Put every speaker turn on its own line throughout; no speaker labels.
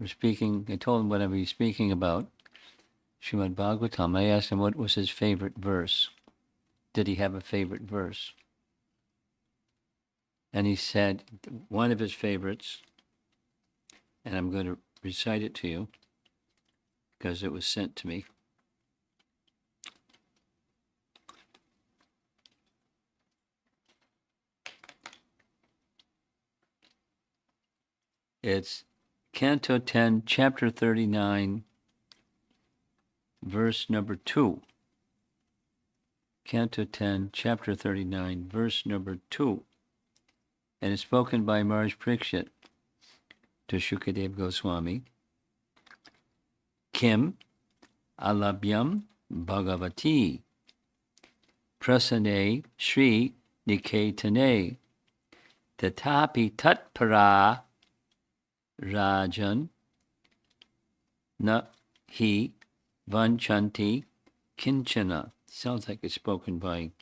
I told him what I'd be speaking about, Srimad Bahagavatam. I asked him what was his favorite verse. Did he have a favorite verse? And he said one of his favorites, and I'm going to recite it to you because it was sent to me. It's Canto 10, Chapter 39, verse number 2. Canto 10, Chapter 39, verse number 2. And it's spoken by Maharaj Parikshit to Shukadev Goswami. Kim alabhyam bhagavati prasane Sri Niketane tatapi tatpara rajan na hi vanchanti kinchana. Sounds like it's spoken by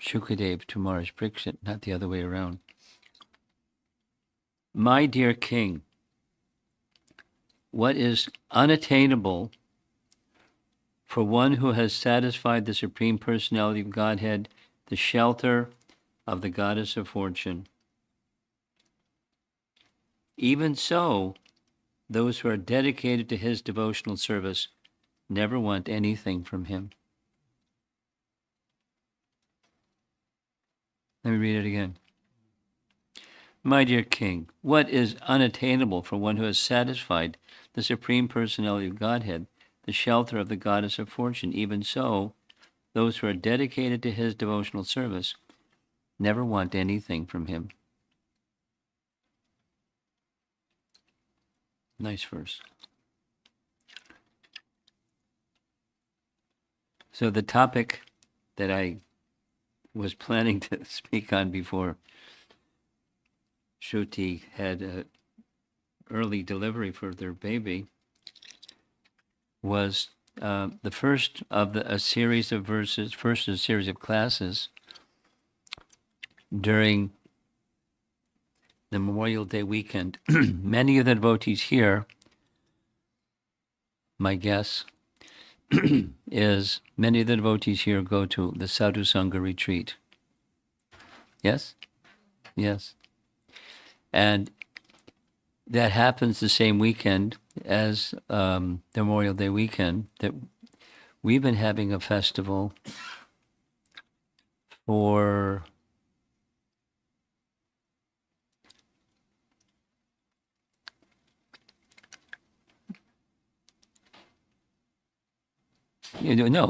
Shukadev to Maharaj Parikshit, not the other way around. My dear king, what is unattainable for one who has satisfied the Supreme Personality of Godhead, the shelter of the Goddess of Fortune? Even so, those who are dedicated to his devotional service never want anything from him. Let me read it again. My dear king, what is unattainable for one who has satisfied the Supreme Personality of Godhead, the shelter of the Goddess of Fortune? Even so, those who are dedicated to his devotional service never want anything from him. Nice verse. So the topic that I was planning to speak on before Shruti had an early delivery for their baby was the first of a series of verses, first of a series of classes during the Memorial Day weekend. Many of the devotees here, my guess is many of the devotees here go to the Sadhu Sangha retreat. Yes? Yes. And that happens the same weekend as the Memorial Day weekend, that we've been having a festival for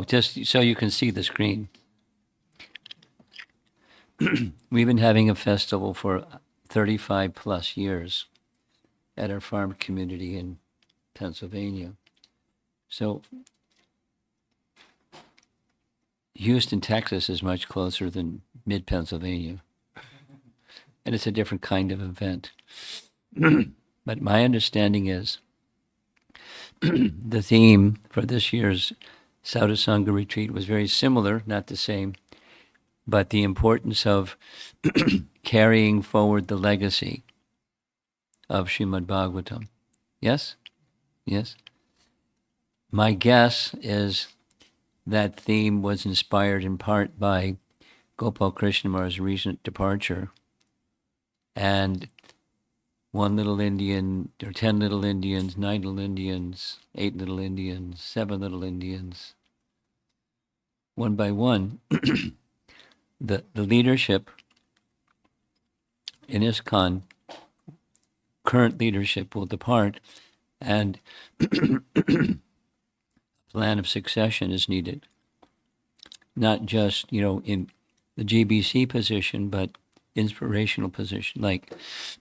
just so you can see the screen. We've been having a festival for 35 plus years at our farm community in Pennsylvania. So Houston, Texas is much closer than mid-Pennsylvania. And it's a different kind of event. But my understanding is the theme for this year's Sadhu Sangha retreat was very similar, not the same, but the importance of carrying forward the legacy of Srimad Bahagavatam. Yes? Yes? My guess is that theme was inspired in part by Gopal Krishna Maharaj's recent departure, and one little Indian, or 10 little Indians, 9 little Indians, 8 little Indians, 7 little Indians, one by one, the leadership in ISKCON, current leadership will depart, and a plan of succession is needed. Not just, in the GBC position, but inspirational position, like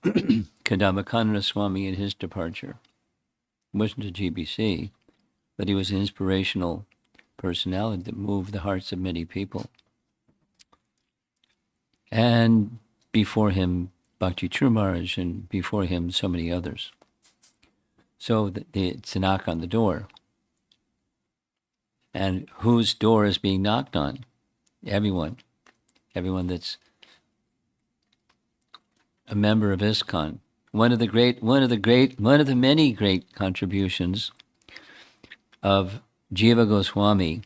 Kadamba Swami in his departure. He wasn't a GBC, but he was an inspirational personality that moved the hearts of many people. And before him, Bhakti True Maharaj, and before him, so many others. So it's a knock on the door. And whose door is being knocked on? Everyone. Everyone that's a member of ISKCON, one of the many great contributions of Jiva Goswami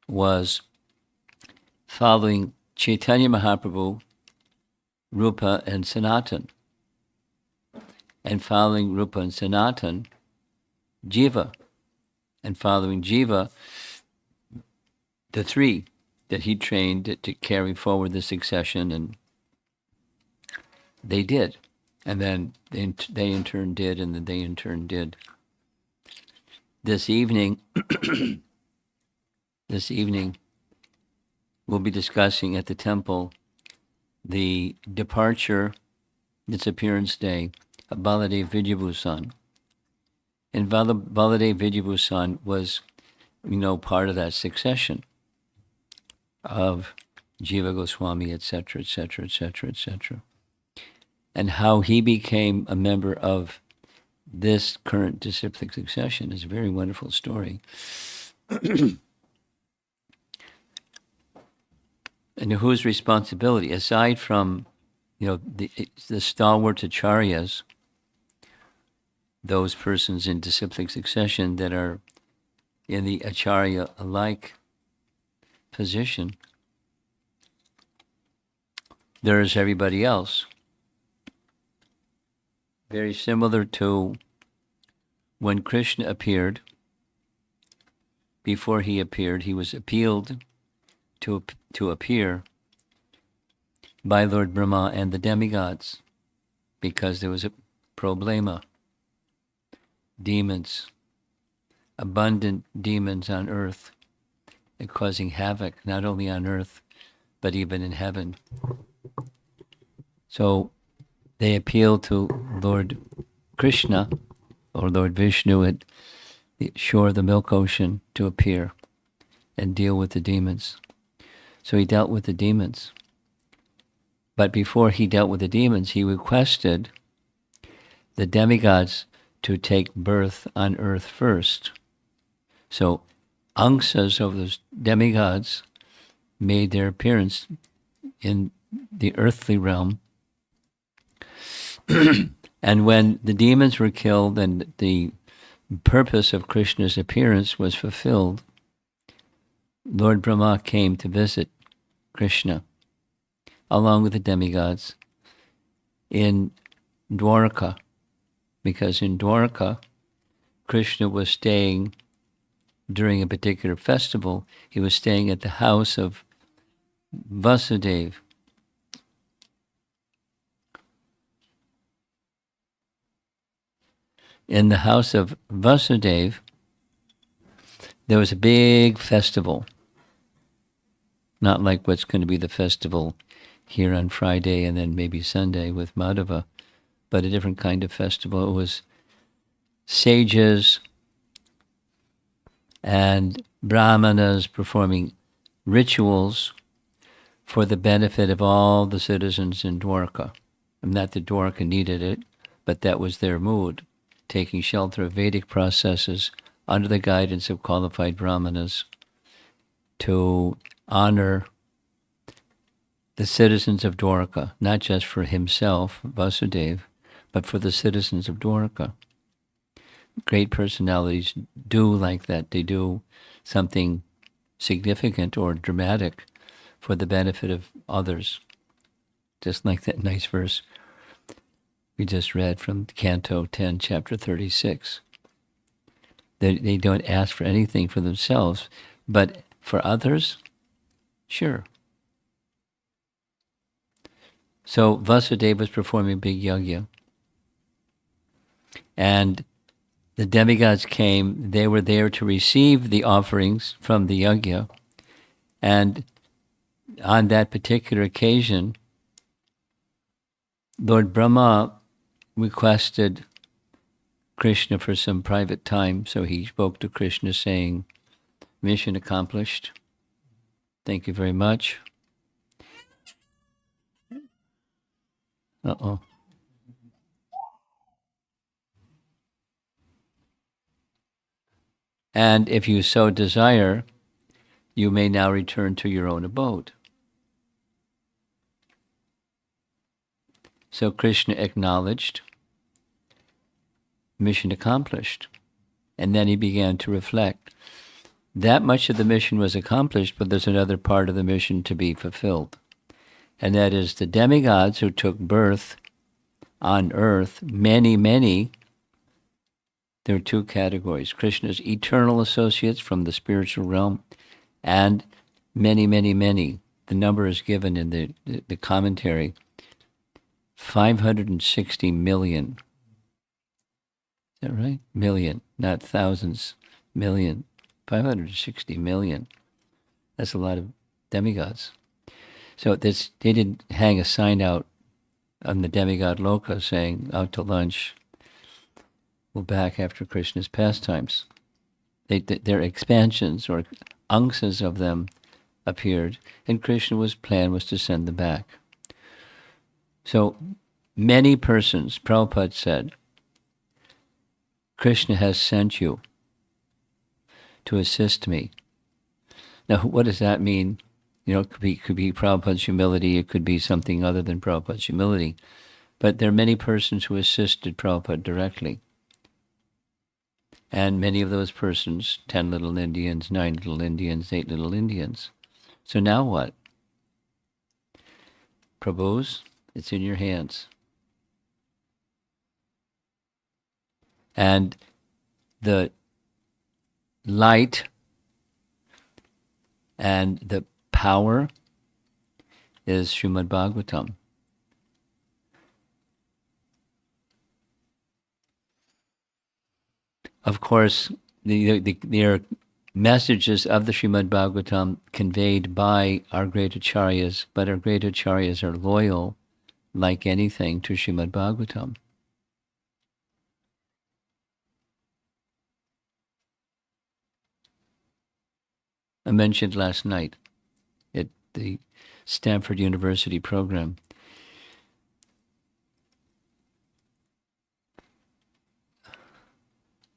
was following Chaitanya Mahaprabhu, Rupa, and Sanatan, and following Rupa and Sanatan, Jiva, and following Jiva, the three that he trained to carry forward the succession, and they did. And then they in turn did, and then they in turn did. This evening, we'll be discussing at the temple the departure, disappearance day of Baladev Vidyabhusan. And Baladev Vidyabhusan was, part of that succession of Jiva Goswami, etc., etc., etc., etc. And how he became a member of this current disciplic succession is a very wonderful story. And whose responsibility, aside from, the stalwart acharyas, those persons in disciplic succession that are in the acharya-alike position, there's everybody else. Very similar to when Krishna appeared. Before he appeared, he was appealed to appear by Lord Brahma and the demigods because there was a problema. Demons, abundant demons on earth, and causing havoc not only on earth but even in heaven. So they appealed to Lord Krishna or Lord Vishnu at the shore of the Milk Ocean to appear and deal with the demons. So he dealt with the demons. But before he dealt with the demons, he requested the demigods to take birth on earth first. So angsas of those demigods made their appearance in the earthly realm. And when the demons were killed and the purpose of Krishna's appearance was fulfilled, Lord Brahma came to visit Krishna, along with the demigods, in Dwarka, because in Dwarka, Krishna was staying during a particular festival. He was staying at the house of Vasudeva. In the house of Vasudeva, there was a big festival, not like what's going to be the festival here on Friday and then maybe Sunday with Madhava, but a different kind of festival. It was sages and brahmanas performing rituals for the benefit of all the citizens in Dwarka. And not that Dwarka needed it, but that was their mood, taking shelter of Vedic processes under the guidance of qualified brahmanas to honor the citizens of Dwarka, not just for himself, Vasudeva, but for the citizens of Dwarka. Great personalities do like that. They do something significant or dramatic for the benefit of others. Just like that nice verse we just read from Canto 10, Chapter 36. They don't ask for anything for themselves, but for others, sure. So Vasudeva was performing a big yajna. And the demigods came. They were there to receive the offerings from the yajna. And on that particular occasion, Lord Brahma requested Krishna for some private time. So he spoke to Krishna saying, "Mission accomplished. Thank you very much." Uh-oh. And if you so desire, you may now return to your own abode. So Krishna acknowledged, mission accomplished. And then he began to reflect. That much of the mission was accomplished, but there's another part of the mission to be fulfilled. And that is the demigods who took birth on earth, many, many. There are two categories: Krishna's eternal associates from the spiritual realm, and many, many, many. The number is given in the commentary. 560 million. Is that right? Million, not thousands, million. 560 million. That's a lot of demigods. So they didn't hang a sign out on the demigod loka saying, out to lunch, we'll back after Krishna's pastimes. Their expansions or angsas of them appeared, and Krishna's plan was to send them back. So many persons, Prabhupada said, Krishna has sent you to assist me. Now, what does that mean? It could be Prabhupada's humility, it could be something other than Prabhupada's humility. But there are many persons who assisted Prabhupada directly. And many of those persons, 10 little Indians, 9 little Indians, 8 little Indians. So now what? Prabhu's, it's in your hands. And the light and the power is Srimad Bahagavatam. Of course, there are messages of the Srimad Bahagavatam conveyed by our great acharyas, but our great acharyas are loyal, like anything, to Srimad Bahagavatam. I mentioned last night at the Stanford University program,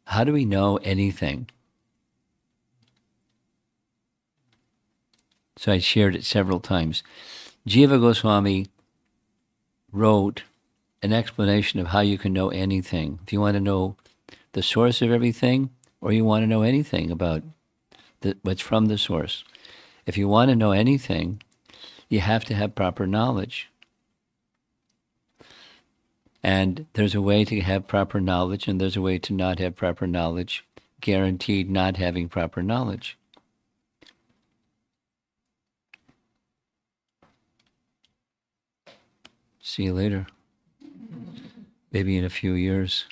how do we know anything? So I shared it several times. Jiva Goswami wrote an explanation of how you can know anything. If you want to know the source of everything, or you want to know anything about what's from the source. If you want to know anything, you have to have proper knowledge. And there's a way to have proper knowledge, and there's a way to not have proper knowledge, guaranteed not having proper knowledge. See you later. Maybe in a few years.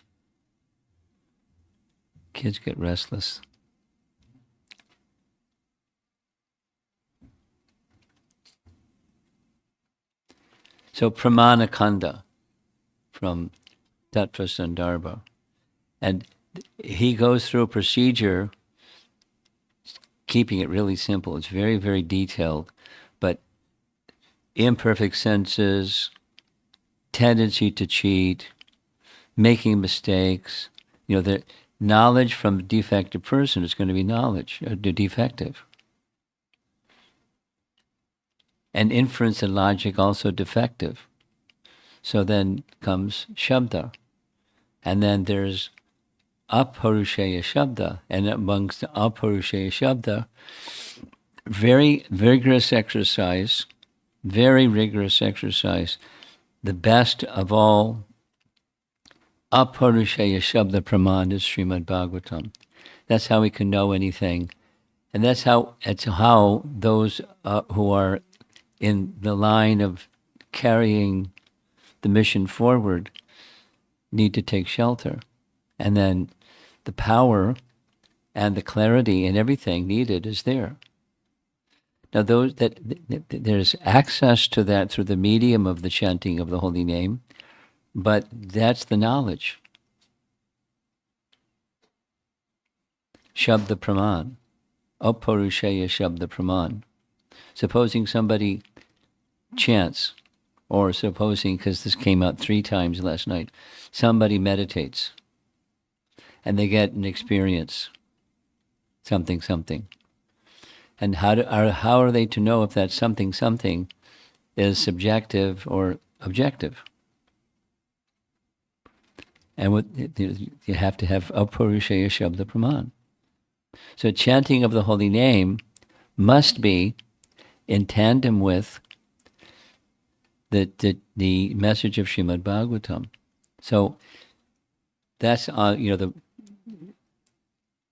Kids get restless. So Pramanakanda from Tattva Sandarbha. And he goes through a procedure, keeping it really simple. It's very, very detailed, but imperfect senses, tendency to cheat, making mistakes. The knowledge from a defective person is going to be knowledge, defective. And inference and logic also defective. So then comes Shabda. And then there's Aparushaya Shabda. And amongst the Aparushaya Shabda, very rigorous exercise, The best of all Aparushaya Shabda Praman is Srimad Bahagavatam. That's how we can know anything. And that's how those who are in the line of carrying the mission forward need to take shelter. And then the power and the clarity and everything needed is there. Now there's access to that through the medium of the chanting of the holy name, but that's the knowledge. Shabda Praman. Aparushaya Shabda Praman. Supposing somebody chants, or supposing, because this came out 3 times last night, somebody meditates and they get an experience, something. And how are they to know if that something is subjective or objective? And you have to have Apurusheya Shabda Praman. So chanting of the holy name must be in tandem with the message of Srimad Bahagavatam. So that's the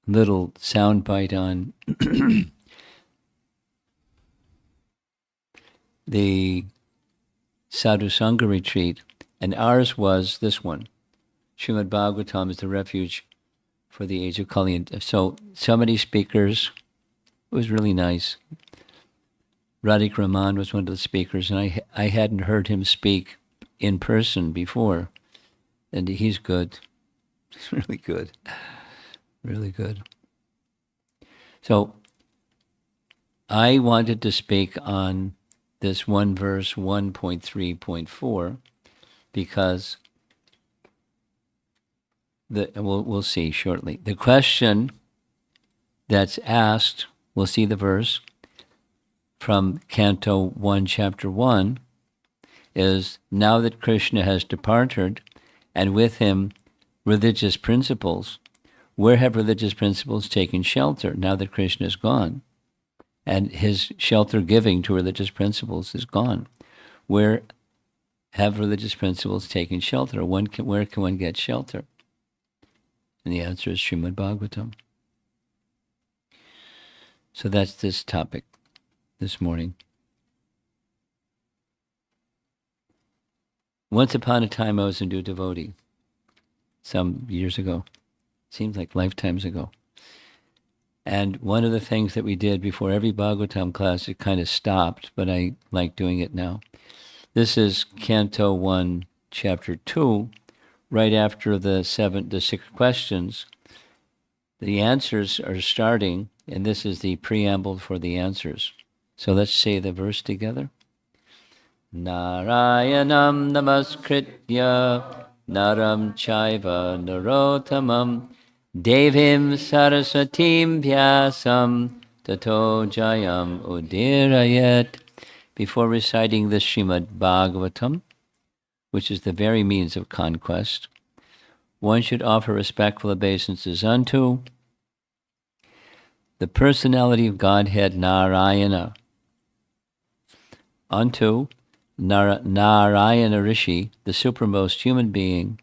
little soundbite on the Sadhu Sangha retreat, and ours was this one. Srimad Bahagavatam is the refuge for the age of Kali. And so many speakers. It was really nice. Radhik Raman was one of the speakers, and I hadn't heard him speak in person before, and he's good. He's really good. Really good. So I wanted to speak on this one verse 1.3.4 because we'll see shortly. The question that's asked, we'll see the verse from Canto 1, Chapter 1, is, now that Krishna has departed, and with him religious principles, where have religious principles taken shelter now that Krishna is gone? And his shelter giving to religious principles is gone. Where have religious principles taken shelter? Where can one get shelter? And the answer is Srimad Bahagavatam. So that's this topic this morning. Once upon a time, I was a new devotee, some years ago. Seems like lifetimes ago. And one of the things that we did before every Bhagavatam class, it kind of stopped, but I like doing it now. This is Canto 1, Chapter 2, right after the 6 questions. The answers are starting, and this is the preamble for the answers. So let's say the verse together. Narayanam namaskritya naram chaiva narotamam devim sarasatim vyasam tato jayam udirayet. Before reciting the Srimad Bahagavatam, which is the very means of conquest, one should offer respectful obeisances unto the personality of Godhead Narayana, unto Narayana Rishi, the supremmost human being,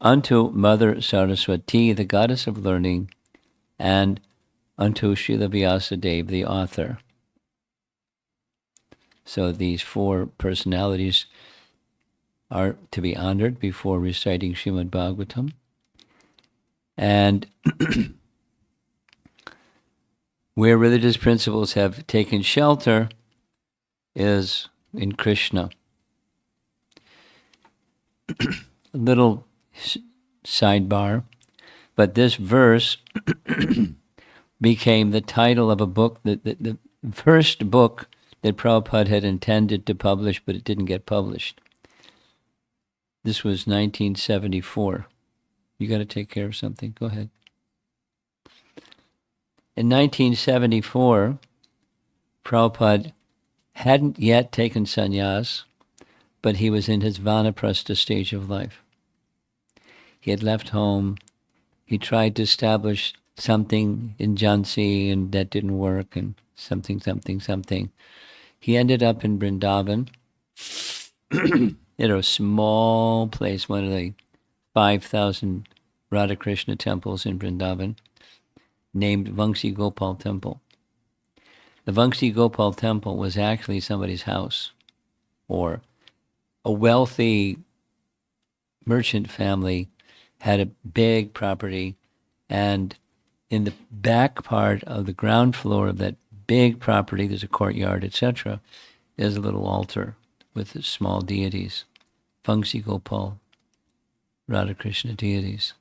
unto Mother Saraswati, the goddess of learning, and unto Srila Vyasadeva, the author. So these 4 personalities are to be honored before reciting Srimad Bahagavatam. And where religious principles have taken shelter is in Krishna. A little sidebar, but this verse became the title of a book, the first book that Prabhupada had intended to publish, but it didn't get published. This was 1974. You got to take care of something. Go ahead. In 1974, Prabhupada hadn't yet taken sannyas, but he was in his vanaprastha stage of life. He had left home. He tried to establish something in Jhansi, and that didn't work, and something. He ended up in Vrindavan, in a small place, one of the 5,000 Radha Krishna temples in Vrindavan, named Vangsi Gopal Temple. The Vangsi Gopal Temple was actually somebody's house, or a wealthy merchant family had a big property, and in the back part of the ground floor of that big property, there's a courtyard, etc., there's a little altar with the small deities, Vangsi Gopal, Radha Krishna deities.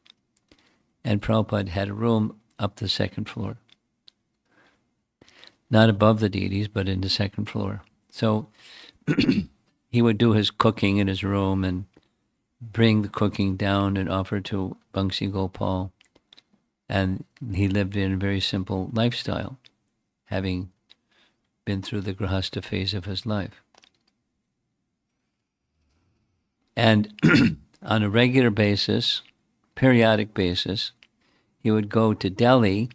And Prabhupada had a room up the second floor. Not above the deities, but in the second floor. So he would do his cooking in his room and bring the cooking down and offer to Vangsi Gopal. And he lived in a very simple lifestyle, having been through the Grahastha phase of his life. And on a regular basis, periodic basis, he would go to Delhi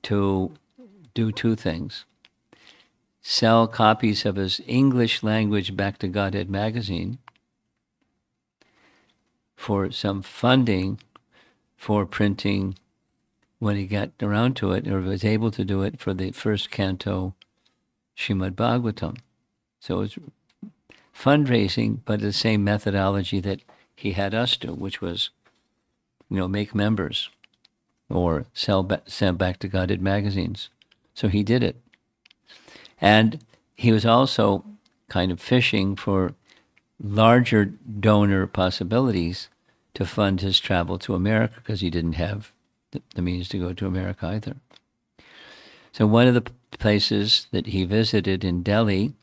to do two things: sell copies of his English language Back to Godhead magazine for some funding for printing when he got around to it, or was able to do it, for the first canto Srimad Bahagavatam. So it was fundraising, but the same methodology that he had us do, which was, make members or send Back to Godhead magazines. So he did it. And he was also kind of fishing for larger donor possibilities to fund his travel to America, because he didn't have the means to go to America either. So one of the places that he visited in Delhi,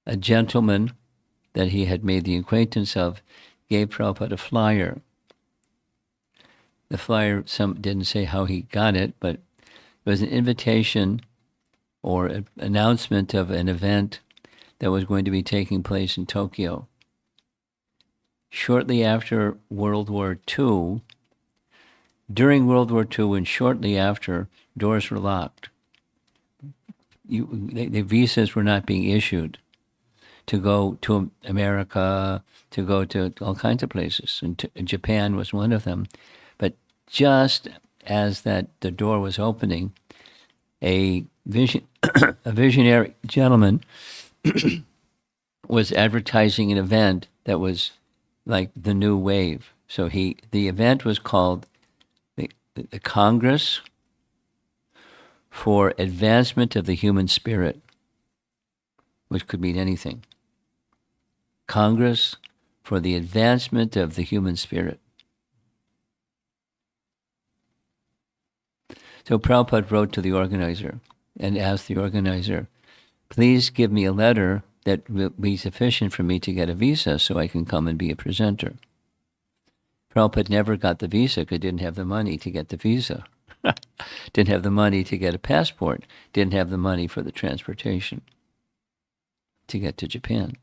a gentleman that he had made the acquaintance of gave Prabhupada a flyer. The flyer, some didn't say how he got it, but it was an invitation or an announcement of an event that was going to be taking place in Tokyo. Shortly after World War II, during World War II and shortly after, doors were locked. The visas were not being issued to go to America, to go to all kinds of places. And Japan was one of them. But just as the door was opening, a visionary gentleman was advertising an event that was like the new wave. So the event was called the Congress for Advancement of the Human Spirit, which could mean anything. Congress for the Advancement of the Human Spirit. So Prabhupada wrote to the organizer and asked the organizer, please give me a letter that will be sufficient for me to get a visa so I can come and be a presenter. Prabhupada never got the visa because he didn't have the money to get the visa. Didn't have the money to get a passport. Didn't have the money for the transportation to get to Japan.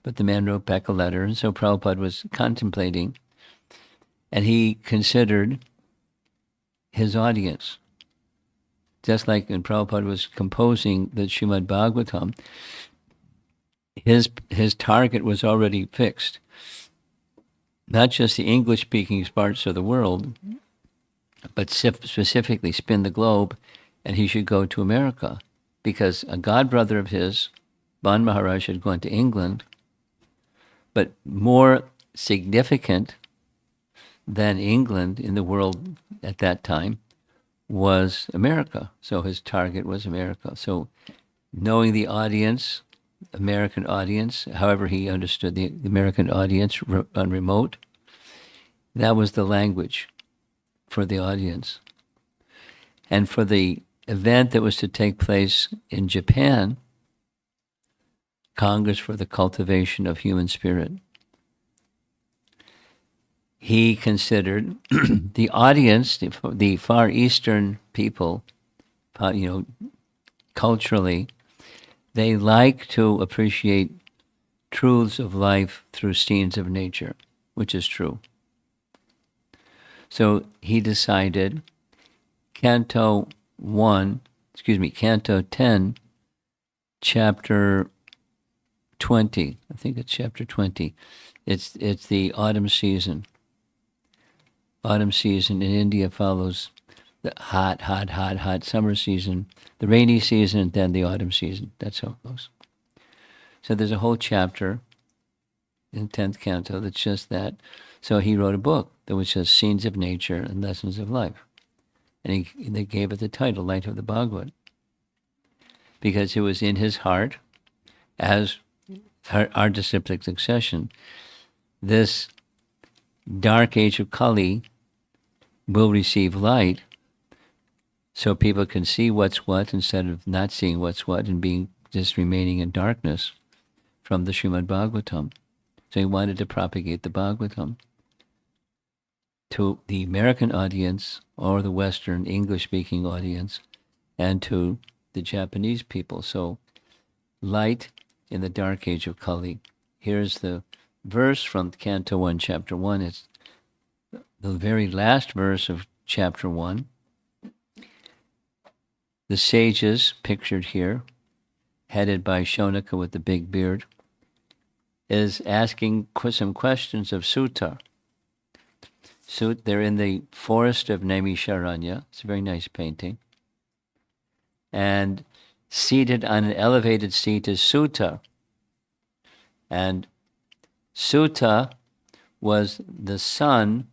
But the man wrote back a letter, and so Prabhupada was contemplating, and he considered his audience. Just like when Prabhupada was composing the Srimad Bahagavatam, his target was already fixed. Not just the English-speaking parts of the world, but specifically spin the globe, and he should go to America. Because a godbrother of his, Ban Maharaj, had gone to England, but more significant than England in the world at that time was America. So his target was America. So knowing the audience, American audience, however he understood the American audience on remote, that was the language for the audience. And for the event that was to take place in Japan, Congress for the Cultivation of Human Spirit, he considered the audience, the Far Eastern people, culturally, they like to appreciate truths of life through scenes of nature, which is true. So he decided Canto 10, Chapter 20. I think it's Chapter 20. It's the autumn season. Autumn season in India follows the hot summer season, the rainy season, and then the autumn season. That's how it goes. So there's a whole chapter in 10th canto that's just that. So he wrote a book that was just Scenes of Nature and Lessons of Life. And they gave it the title, Light of the Bhagavad, because it was in his heart, as our disciplic succession, this dark age of Kali will receive light so people can see what's what instead of not seeing what's what and being just remaining in darkness from the Srimad Bahagavatam. So he wanted to propagate the Bahagavatam to the American audience or the Western English-speaking audience and to the Japanese people. So light in the dark age of Kali. Here's the verse from Canto 1, Chapter 1. It's the very last verse of Chapter 1. The sages, pictured here, headed by Shaunaka with the big beard, is asking some questions of Sutta. They're in the forest of Naimisharanya. It's a very nice painting. And seated on an elevated seat is Sutta. And Sutta was the son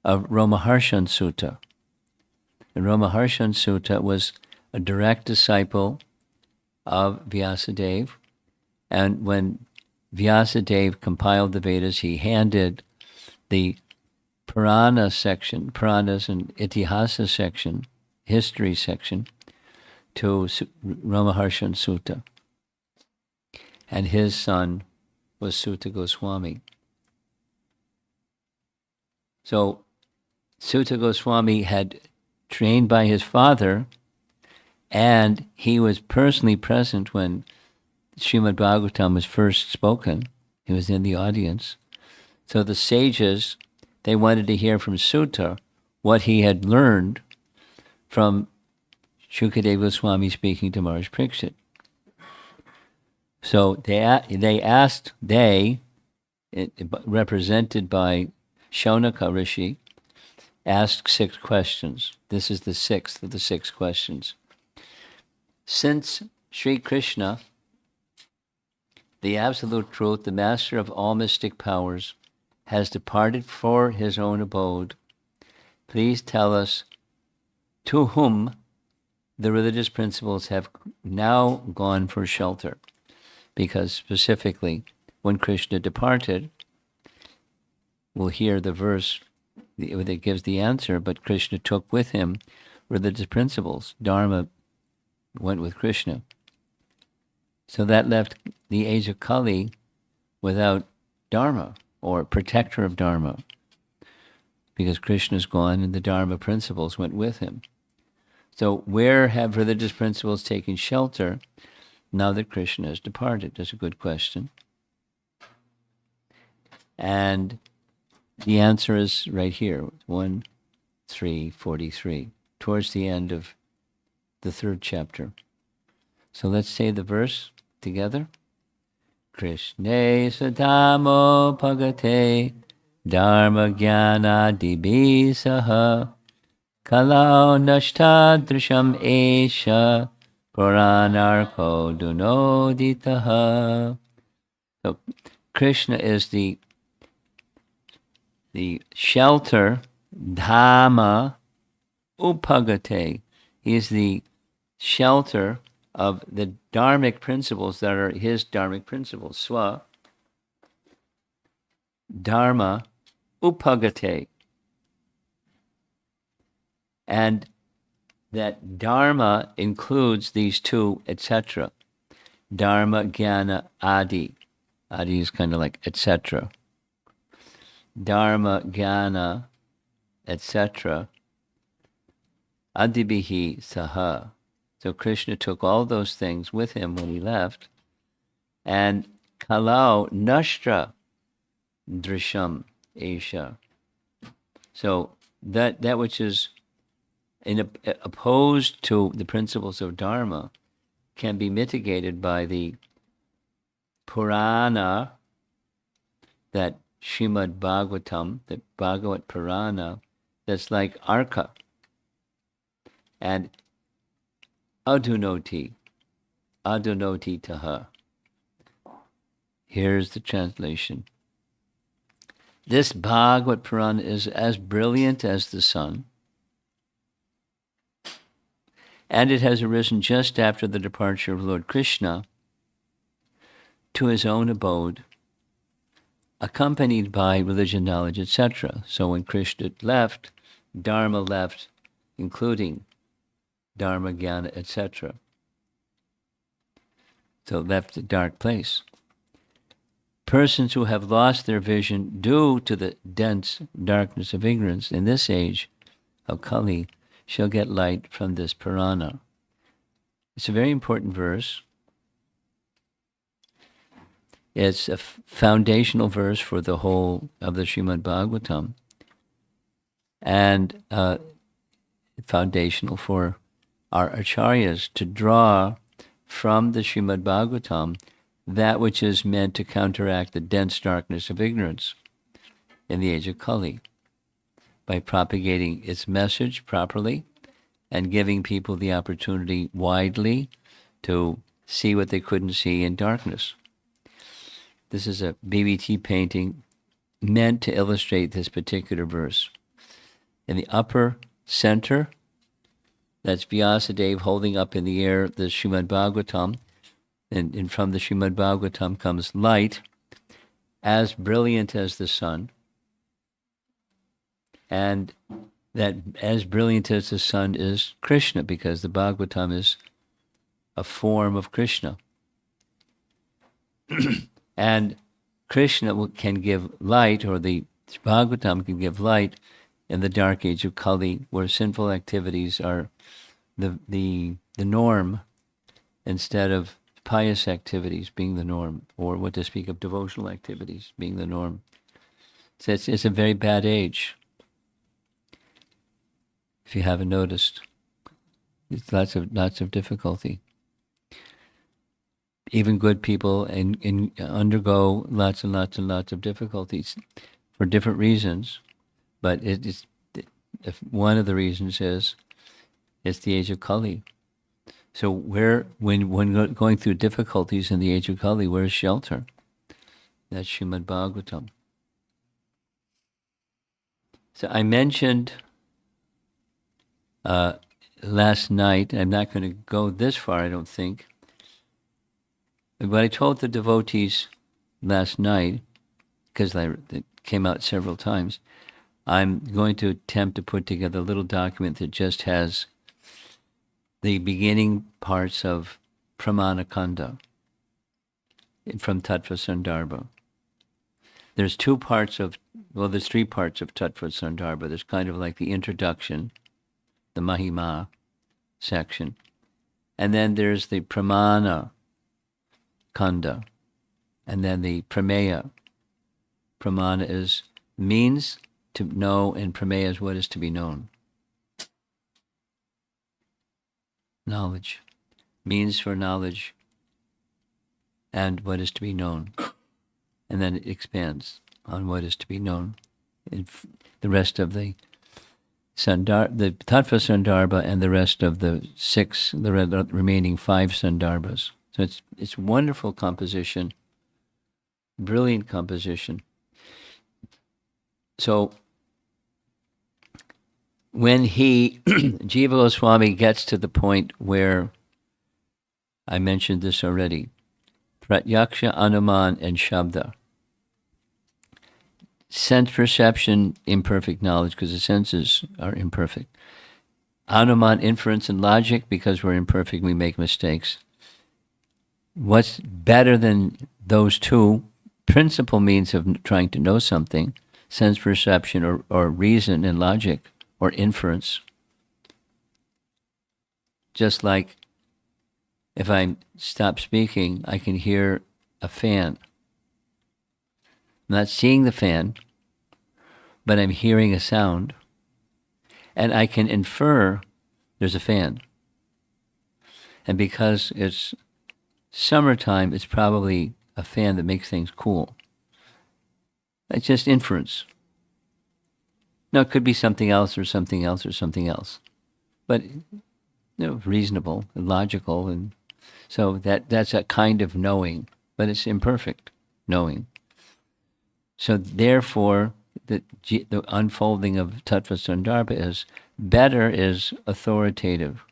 of Romaharshan Sutta. And Romaharshan Sutta was a direct disciple of Vyasadeva. And when Vyasadeva compiled the Vedas, he handed the Puranas and Itihasa section, history section, to Romaharshan Sutta. And his son was Sutta Goswami. So Sutta Goswami had trained by his father, and he was personally present when Srimad Bahagavatam was first spoken. He was in the audience. So the sages, they wanted to hear from Sutta what he had learned from Shukadeva Goswami speaking to Maharaj Pariksit. So they, represented by Shaunaka Rishi, asked 6 questions. This is the 6th of the 6 questions. Since Sri Krishna, the Absolute Truth, the Master of all mystic powers, has departed for his own abode, please tell us to whom the religious principles have now gone for shelter. Because specifically, when Krishna departed, we'll hear the verse that gives the answer, but Krishna took with him religious principles. Dharma went with Krishna. So that left the age of Kali without Dharma, or protector of Dharma, because Krishna's gone and the Dharma principles went with him. So where have religious principles taken shelter now that Krishna has departed? That's a good question. And the answer is right here, 1:3:43, towards the end of the 3rd chapter. So let's say the verse together. Krishne sadamo pagate dharma jnana dibi saha kalau nashtadrisham esha puranarko dunoditaha. So Krishna is the shelter, dhamma upagate. He is the shelter of the dharmic principles that are his dharmic principles. Swa, dharma, upagate. And that dharma includes these 2, etc. Dharma, jnana, adi. Adi is kind of like etc. Dharma, jnana, etc. Adibihi saha. So Krishna took all those things with him when he left. And kalau nashtra drisham esha. So that which is opposed to the principles of Dharma can be mitigated by the Purana, that Srimad Bahagavatam, the Bhagavat Purana, that's like Arka. And adunoti taha. Here's the translation. This Bhagavat Purana is as brilliant as the sun, and it has arisen just after the departure of Lord Krishna to his own abode, accompanied by religion, knowledge, etc. So when Krishna left, Dharma left, including Dharma, Jnana, etc. So left a dark place. Persons who have lost their vision due to the dense darkness of ignorance in this age of Kali shall get light from this Purana. It's a very important verse. It's a foundational verse for the whole of the Srimad Bahagavatam, and foundational for our acharyas to draw from the Srimad Bahagavatam that which is meant to counteract the dense darkness of ignorance in the age of Kali by propagating its message properly and giving people the opportunity widely to see what they couldn't see in darkness. This is a BBT painting meant to illustrate this particular verse. In the upper center, that's Vyasadeva holding up in the air the Srimad Bahagavatam, and from the Srimad Bahagavatam comes light, as brilliant as the sun, and that as brilliant as the sun is Krishna, because the Bahagavatam is a form of Krishna. And Krishna can give light, or the Bhagavatam can give light in the dark age of Kali, where sinful activities are the norm, instead of pious activities being the norm, or what to speak of devotional activities being the norm. So it's a very bad age, if you haven't noticed. It's lots of difficulty. Even good people undergo lots and lots of difficulties for different reasons, but one of the reasons is it's the age of Kali. So when going through difficulties in the age of Kali, where's shelter? That's Srimad Bahagavatam. So I mentioned last night, I'm not going to go this far, I don't think, but I told the devotees last night, because it came out several times, I'm going to attempt to put together a little document that just has the beginning parts of Pramana Kanda from Tattva Sandarbha. There's three parts of Tattva Sandarbha. There's kind of like the introduction, the Mahima section, and then there's the Pramana Kanda, and then the Prameya. Pramana is means to know, and Prameya is what is to be known. Knowledge. Means for knowledge and what is to be known. And then it expands on what is to be known. The rest of the Tattva Sandarbha and the rest of the remaining 5 Sandarbhas. So it's wonderful composition, brilliant composition. So when Jiva Goswami gets to the point where, I mentioned this already, Pratyaksha, Anuman, and Shabda. Sense perception, imperfect knowledge, because the senses are imperfect. Anuman, inference and logic, because we're imperfect, we make mistakes. What's better than those two principal means of trying to know something, sense perception or reason and logic or inference? Just like if I stop speaking, I can hear a fan. I'm not seeing the fan, but I'm hearing a sound, and I can infer there's a fan. And because it's summertime, it's probably a fan that makes things cool. It's just inference. Now, it could be something else or something else or something else, but reasonable and logical, and so that's a kind of knowing, but it's imperfect knowing. So therefore, the unfolding of Tattva Sandarbha is better is authoritative.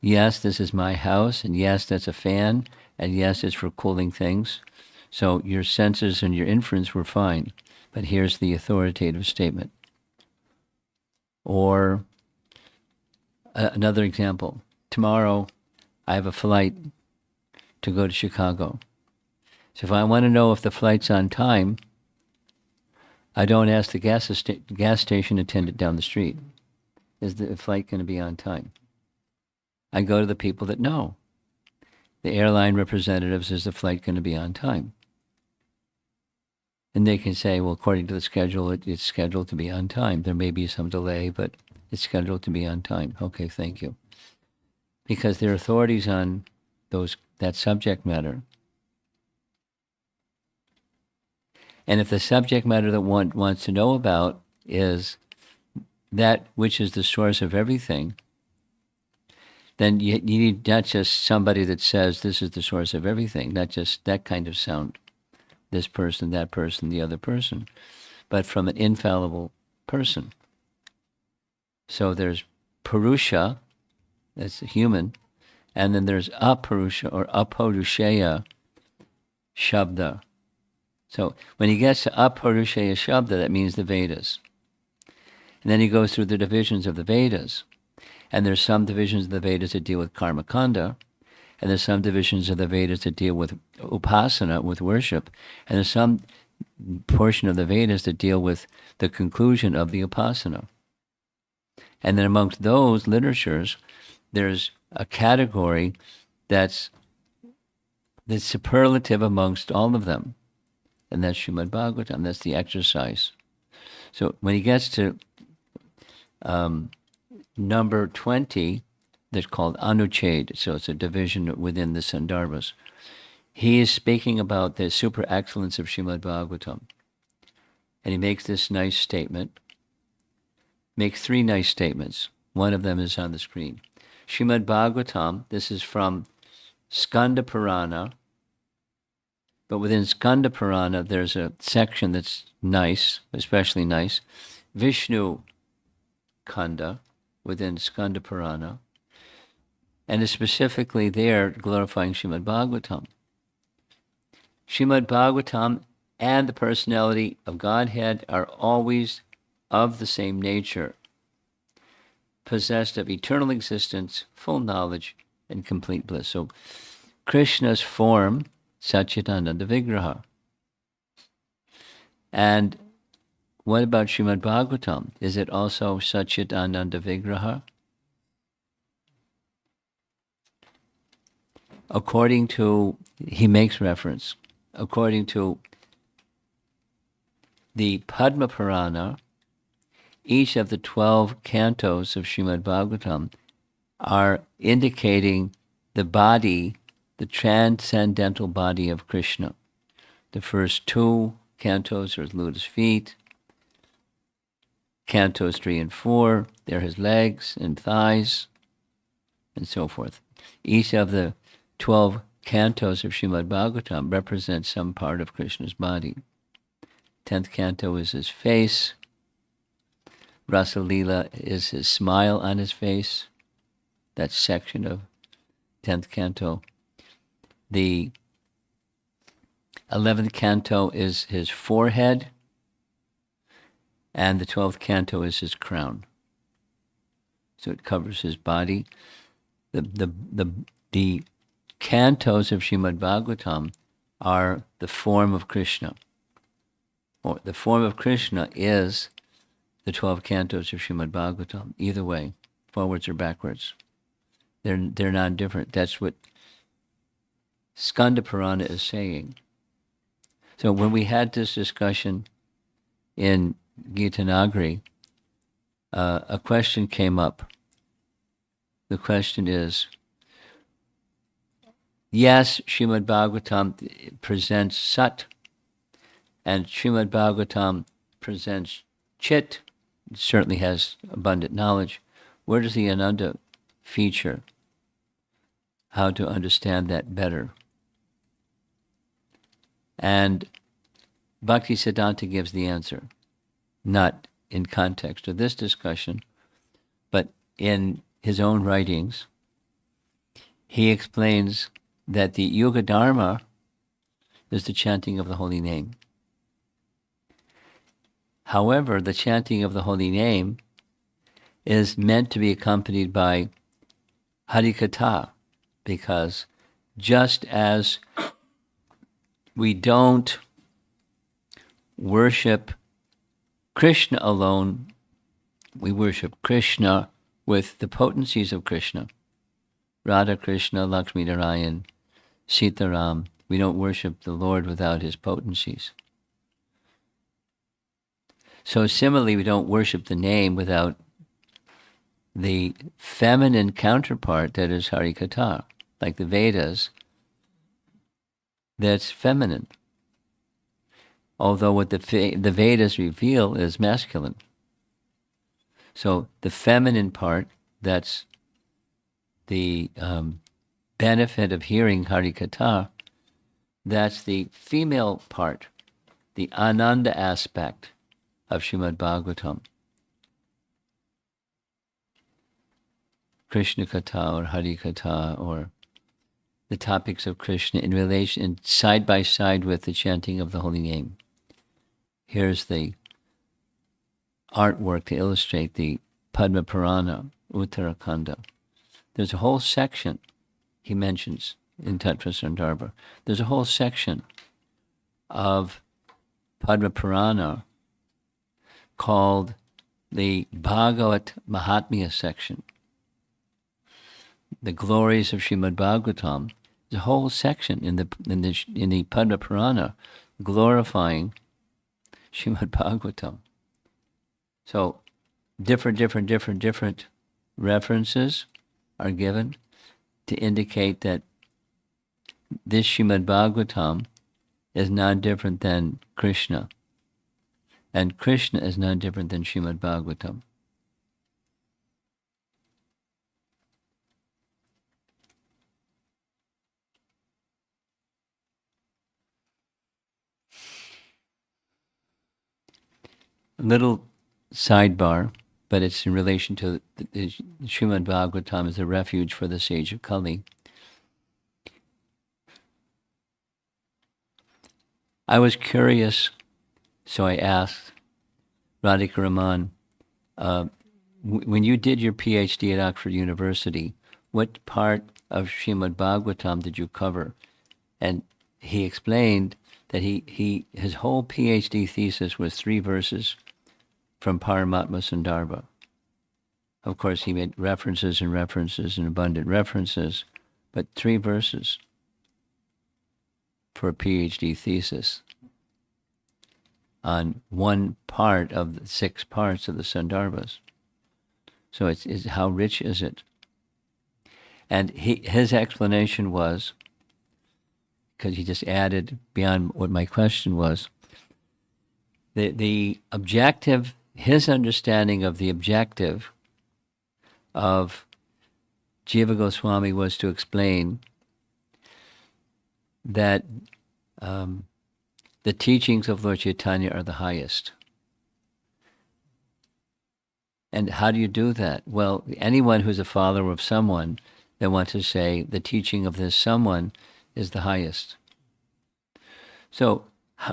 Yes, this is my house, and yes, that's a fan, and yes, it's for cooling things. So your senses and your inference were fine, but here's the authoritative statement. Or another example. Tomorrow, I have a flight to go to Chicago. So if I want to know if the flight's on time, I don't ask the gas station attendant down the street, is the flight going to be on time? I go to the people that know. the airline representatives, is the flight going to be on time? And they can say, well, according to the schedule, it's scheduled to be on time. There may be some delay, but it's scheduled to be on time. Okay, thank you. Because they're authorities on that subject matter. And if the subject matter that one wants to know about is that which is the source of everything, then you need not just somebody that says this is the source of everything, not just that kind of sound, this person, that person, the other person, but from an infallible person. So there's Purusha, that's a human, and then there's Apurusha or Apurusheya Shabda. So when he gets to Apurusheya Shabda, that means the Vedas. And then he goes through the divisions of the Vedas. And there's some divisions of the Vedas that deal with Karma Kanda, and there's some divisions of the Vedas that deal with Upasana, with worship, and there's some portion of the Vedas that deal with the conclusion of the Upasana. And then amongst those literatures, there's a category that's superlative amongst all of them, and that's Srimad Bahagavatam. That's the exercise. So when he gets to number 20, that's called Anucheda, so it's a division within the Sandarbhas. He is speaking about the super excellence of Srimad Bahagavatam. And he makes this nice statement, makes three nice statements. One of them is on the screen. Srimad Bahagavatam, this is from Skanda Purana, but within Skanda Purana, there's a section that's nice, especially nice, Vishnu Kanda, within Skanda Purana, and is specifically there glorifying Srimad Bahagavatam. Srimad Bahagavatam and the personality of Godhead are always of the same nature, possessed of eternal existence, full knowledge, and complete bliss. So Krishna's form, Satchitananda Vigraha. And what about Srimad Bahagavatam? Is it also Satchitananda Vigraha? According to, he makes reference, according to the Padma Purana, each of the 12 cantos of Srimad Bahagavatam are indicating the body, the transcendental body of Krishna. The first two cantos are his lotus feet. Cantos 3 and 4, they're his legs and thighs, and so forth. Each of the 12 cantos of Srimad Bahagavatam represents some part of Krishna's body. 10th canto is his face. Rasa Leela is his smile on his face. That section of 10th canto. The 11th canto is his forehead, and the 12th canto is his crown. So it covers his body. The cantos of Srimad Bahagavatam are the form of Krishna. Or the form of Krishna is the 12 cantos of Srimad Bahagavatam. Either way, forwards or backwards. They're non-different. That's what Skanda Purana is saying. So when we had this discussion in Gita Nagari, a question came up. The question is, yes, Srimad Bahagavatam presents Sat, and Srimad Bahagavatam presents Chit. It certainly has abundant knowledge. Where does the Ananda feature? How to understand that better? And Bhaktisiddhanta gives the answer, not in context of this discussion, but in his own writings. He explains that the Yuga Dharma is the chanting of the holy name. However, the chanting of the holy name is meant to be accompanied by Harikatha, because just as we don't worship Krishna alone, we worship Krishna with the potencies of Krishna. Radha Krishna, Lakshmi Narayan, Sitaram. We don't worship the Lord without his potencies. So similarly, we don't worship the name without the feminine counterpart that is Harikatha, like the Vedas, that's feminine. Although what the Vedas reveal is masculine. So the feminine part, that's the benefit of hearing Harikatha, that's the female part, the Ananda aspect of Srimad Bahagavatam. Krishna Katha or Hari Katha, or the topics of Krishna in relation, side by side with the chanting of the holy name. Here's the artwork to illustrate the Padma Purana, Uttarakhanda. There's a whole section he mentions in Tattva Sandarbha. There's a whole section of Padma Purana called the Bhagavat Mahatmya section. The glories of Srimad Bahagavatam. There's a whole section in the Padma Purana glorifying Srimad Bahagavatam. So different references are given to indicate that this Srimad Bahagavatam is not different than Krishna, and Krishna is not different than Srimad Bahagavatam. A little sidebar, but it's in relation to the Srimad Bahagavatam is a refuge for the sage of Kali. I was curious, so I asked Radhika Raman, when you did your PhD at Oxford University, what part of Srimad Bahagavatam did you cover? And he explained that his whole PhD thesis was 3 verses from Paramatma Sandarbha. Of course, he made references and abundant references, but 3 verses for a PhD thesis on one part of the 6 parts of the Sandarbhas. So it's how rich is it? And his explanation was, because he just added beyond what my question was, the objective, his understanding of the objective of Jiva Goswami was to explain that the teachings of Lord Chaitanya are the highest. And how do you do that? Well, anyone who's a follower of someone, they want to say the teaching of this someone is the highest. So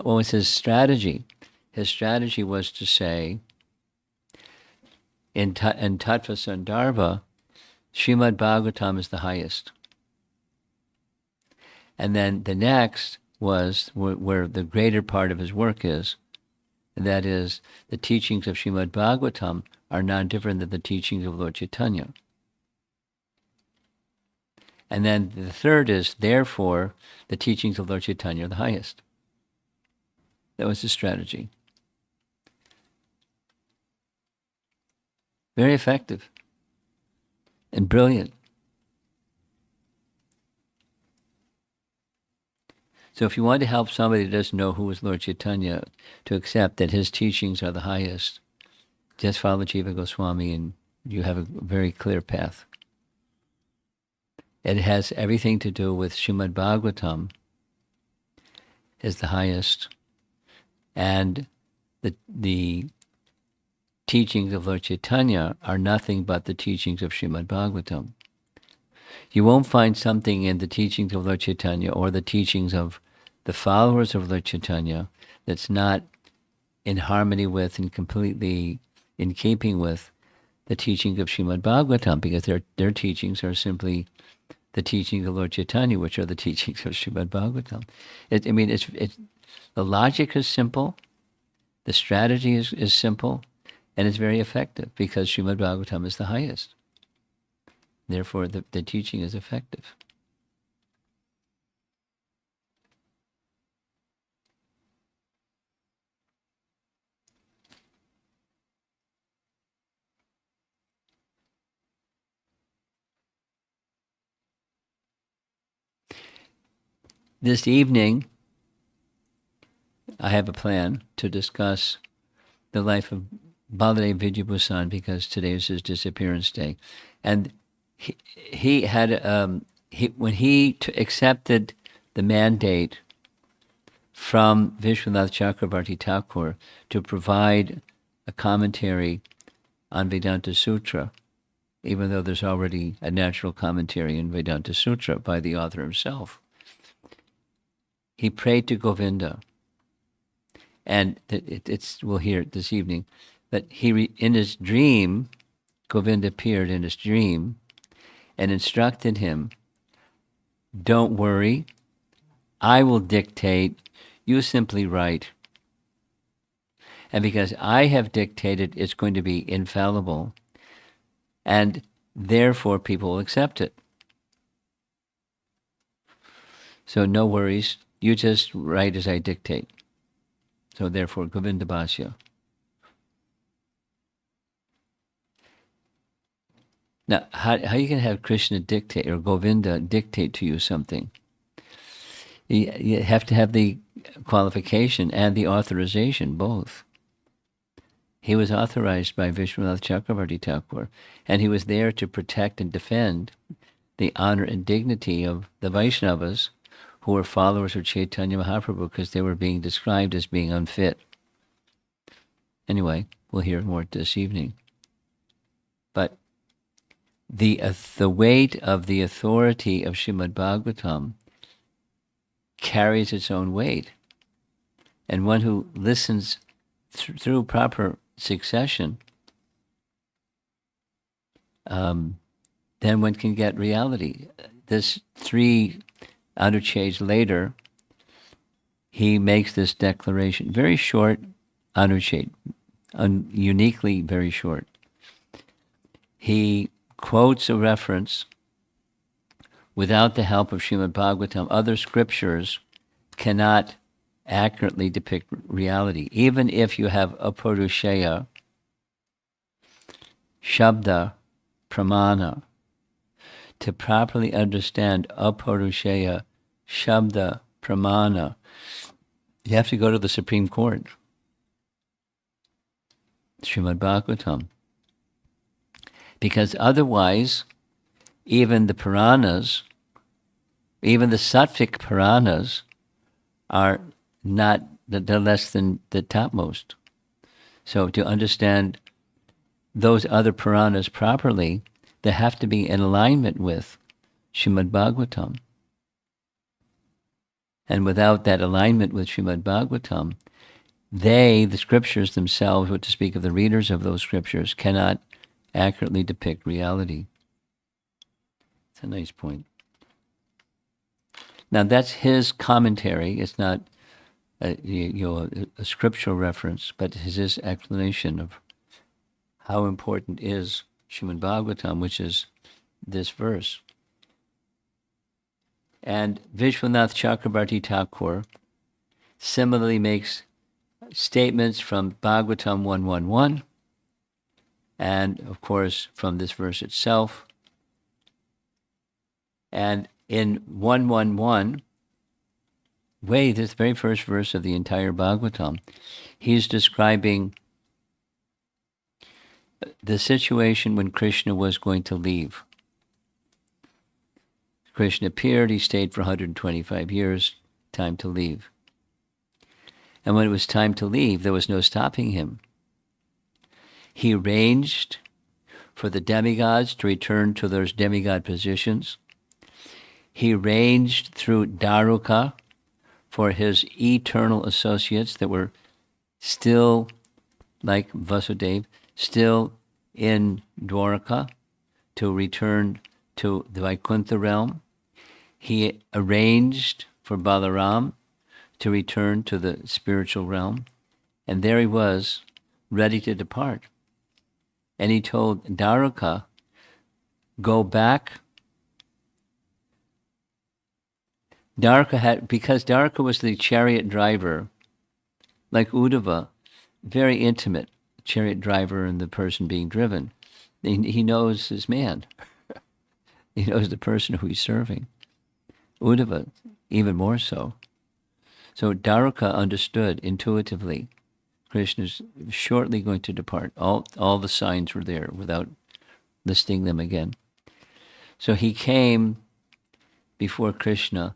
what was his strategy? His strategy was to say, in Tattva Sandarbha, Srimad Bahagavatam is the highest. And then the next was where the greater part of his work is, and that is the teachings of Srimad Bahagavatam are not different than the teachings of Lord Chaitanya. And then the third is, therefore, the teachings of Lord Chaitanya are the highest. That was his strategy. Very effective and brilliant. So if you want to help somebody that doesn't know who is Lord Chaitanya to accept that his teachings are the highest, just follow Jiva Goswami and you have a very clear path. It has everything to do with Srimad Bahagavatam is the highest, and the teachings of Lord Chaitanya are nothing but the teachings of Srimad Bahagavatam. You won't find something in the teachings of Lord Chaitanya or the teachings of the followers of Lord Chaitanya that's not in harmony with and completely in keeping with the teachings of Srimad Bahagavatam, because their teachings are simply the teachings of Lord Chaitanya, which are the teachings of Srimad Bahagavatam. The logic is simple, the strategy is simple, and it's very effective because Srimad Bahagavatam is the highest. Therefore, the teaching is effective. This evening, I have a plan to discuss the life of Baladev Vidyabhusan because today is his disappearance day. And he had, when he accepted the mandate from Vishwanath Chakrabarti Thakur to provide a commentary on Vedanta Sutra, even though there's already a natural commentary in Vedanta Sutra by the author himself, he prayed to Govinda. And we'll hear it this evening, but in his dream, Govinda appeared in his dream and instructed him, don't worry, I will dictate, you simply write. And because I have dictated, it's going to be infallible, and therefore people will accept it. So no worries, you just write as I dictate. So therefore, Govinda Bhasya. Now, how you can have Krishna dictate or Govinda dictate to you something? You have to have the qualification and the authorization, both. He was authorized by Vishwanath Chakrabarti Thakur, and he was there to protect and defend the honor and dignity of the Vaishnavas who were followers of Chaitanya Mahaprabhu because they were being described as being unfit. Anyway, we'll hear more this evening. But the weight of the authority of Srimad Bahagavatam carries its own weight. And one who listens through proper succession, then one can get reality. This 3 Anuchets later, he makes this declaration, very short Anuchet, uniquely very short. He quotes a reference. Without the help of Srimad Bahagavatam, other scriptures cannot accurately depict reality. Even if you have Apurusheya, Shabda, Pramana, to properly understand Apurusheya, Shabda, Pramana, you have to go to the Supreme Court, Srimad Bahagavatam. Because otherwise, even the Puranas, even the Sattvic Puranas, are not, they're less than the topmost. So to understand those other Puranas properly, they have to be in alignment with Srimad Bahagavatam. And without that alignment with Srimad Bahagavatam, the scriptures themselves, or to speak of the readers of those scriptures, cannot accurately depict reality. It's a nice point. Now that's his commentary. It's not a scriptural reference, but his explanation of how important is Srimad Bahagavatam, which is this verse. And Vishwanath Chakrabarti Thakur similarly makes statements from Bhagavatam 1.1.1, and of course from this verse itself. And in 1.1.1, this very first verse of the entire Bhagavatam, he's describing the situation when Krishna was going to leave. Krishna appeared, he stayed for 125 years, time to leave. And when it was time to leave, there was no stopping him. He arranged for the demigods to return to those demigod positions. He arranged through Daruka for his eternal associates that were still, like Vasudeva, still in Dwaraka, to return to the Vaikuntha realm. He arranged for Balaram to return to the spiritual realm. And there he was, ready to depart. And he told Daruka, go back. Because Daruka was the chariot driver, like Uddhava, very intimate chariot driver and the person being driven. He knows his man. He knows the person who he's serving. Uddhava, even more so. So Dwarka understood intuitively Krishna's shortly going to depart. All the signs were there without listing them again. So he came before Krishna,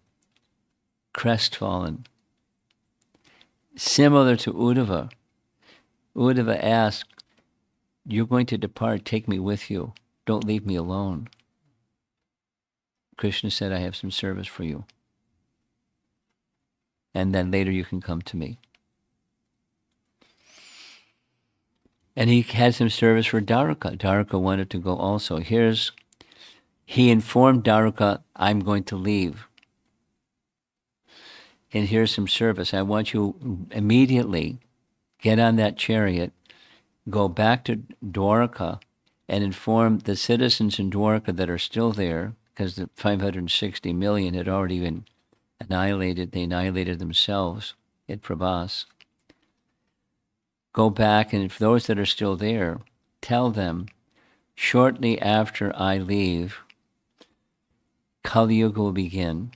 crestfallen. Similar to Uddhava. Uddhava asked, "You're going to depart, take me with you. Don't leave me alone." Krishna said, "I have some service for you. And then later you can come to me." And he had some service for Dwarka. Dwarka wanted to go also. He informed Dwarka, "I'm going to leave. And here's some service. I want you immediately get on that chariot, go back to Dwarka, and inform the citizens in Dwarka that are still there, because the 560 million had already been annihilated. They annihilated themselves at Prabhas. Go back, and for those that are still there, tell them, shortly after I leave, Kali Yuga will begin.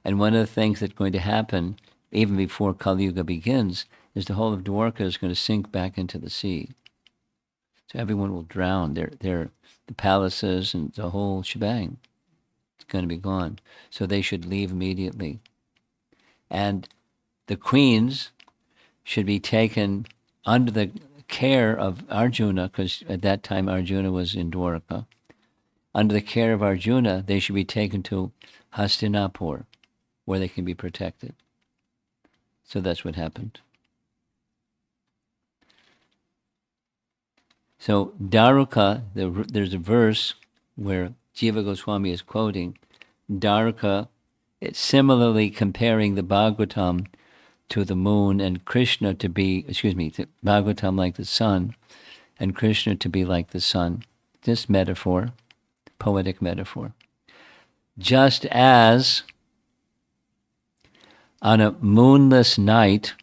And one of the things that's going to happen, even before Kali Yuga begins, is the whole of Dwarka is going to sink back into the sea. So everyone will drown. The palaces and the whole shebang. It's going to be gone. So they should leave immediately. And the queens should be taken under the care of Arjuna, because at that time Arjuna was in Dwarka. Under the care of Arjuna, they should be taken to Hastinapur, where they can be protected. So that's what happened. So Dwarka, there's a verse where Jiva Goswami is quoting Dwarka, it's similarly comparing the Bhagavatam to the moon and Krishna to be, Bhagavatam like the sun and Krishna to be like the sun. This metaphor, poetic metaphor. Just as on a moonless night,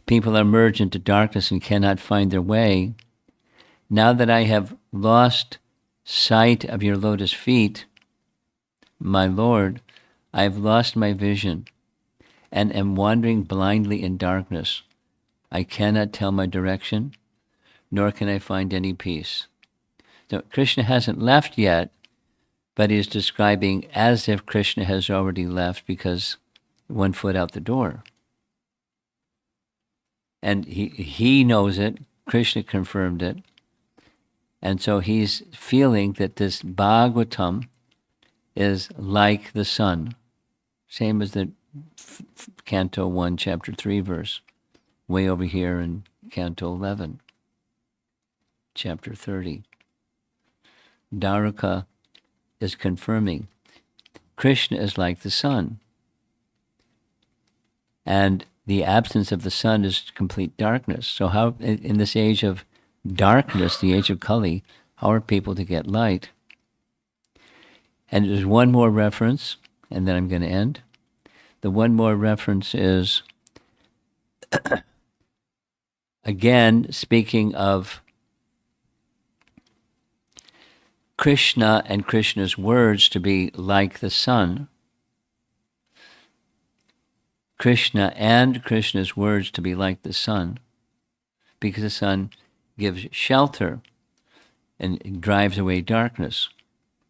people are merged into darkness and cannot find their way. Now that I have lost sight of your lotus feet, my Lord, I have lost my vision and am wandering blindly in darkness. I cannot tell my direction, nor can I find any peace. So Krishna hasn't left yet, but he is describing as if Krishna has already left, because 1 foot out the door. And he knows it. Krishna confirmed it. And so he's feeling that this Bhagavatam is like the sun. Same as the Canto 1, Chapter 3 verse. Way over here in Canto 11, Chapter 30. Dwarka is confirming Krishna is like the sun. And the absence of the sun is complete darkness. So how, in this age of darkness, the age of Kali, how are people to get light? And there's one more reference, and then I'm going to end. The one more reference is, again, speaking of Krishna and Krishna's words to be like the sun. Krishna and Krishna's words to be like the sun, because the sun gives shelter and drives away darkness.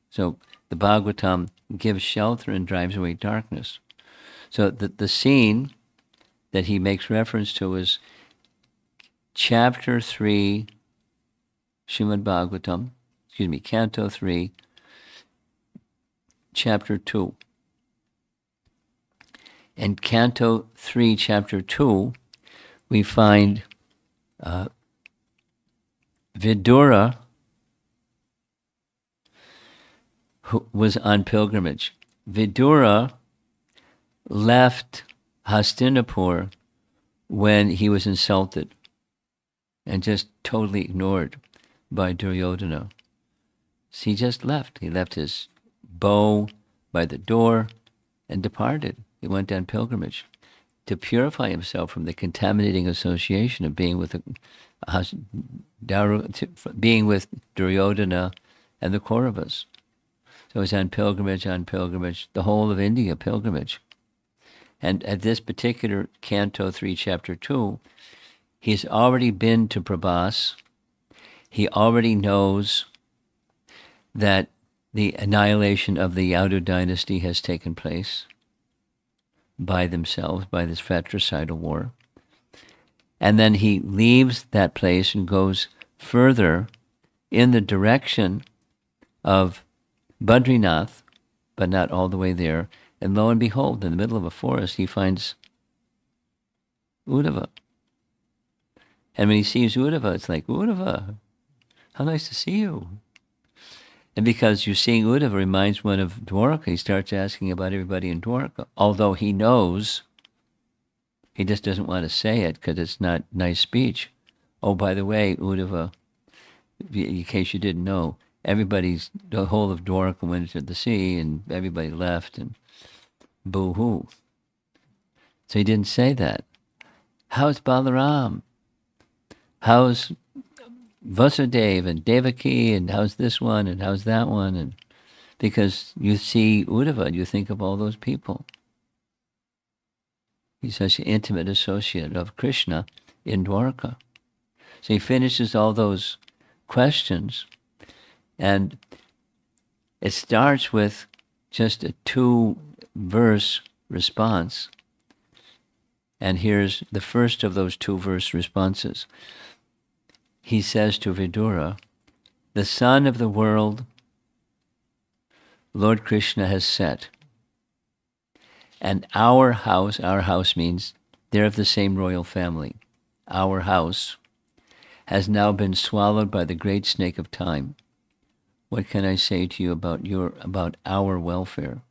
So the Bhagavatam gives shelter and drives away darkness. So the scene that he makes reference to is Chapter 3, Srimad Bahagavatam, Canto 3, Chapter 2. In Canto 3, Chapter 2, we find Vidura, who was on pilgrimage. Vidura left Hastinapur when he was insulted and just totally ignored by Duryodhana. So he just left. He left his bow by the door and departed. He went on pilgrimage to purify himself from the contaminating association of being with being with Duryodhana and the Kauravas. So he's on pilgrimage, the whole of India pilgrimage. And at this particular Canto 3, Chapter 2, he's already been to Prabhas. He already knows that the annihilation of the Yadu dynasty has taken place by themselves, by this fratricidal war. And then he leaves that place and goes further in the direction of Badrinath, but not all the way there. And lo and behold, in the middle of a forest, he finds Uddhava. And when he sees Uddhava, it's like, Uddhava, how nice to see you. And because you're seeing Uddhava reminds one of Dwarka, he starts asking about everybody in Dwarka. Although he knows, he just doesn't want to say it because it's not nice speech. Oh, by the way, Uddhava, in case you didn't know, the whole of Dwarka went into the sea and everybody left and boo-hoo. So he didn't say that. How's Balaram? How's Vasudev and Devaki, and how's this one and how's that one? And because you see Uddhava, you think of all those people. He's such an intimate associate of Krishna in Dwarka. So he finishes all those questions, and it starts with just a 2-verse response. And here's the first of those 2-verse responses. He says to Vidura, the sun of the world Lord Krishna has set, and our house means they're of the same royal family, our house has now been swallowed by the great snake of time. What can I say to you about our welfare?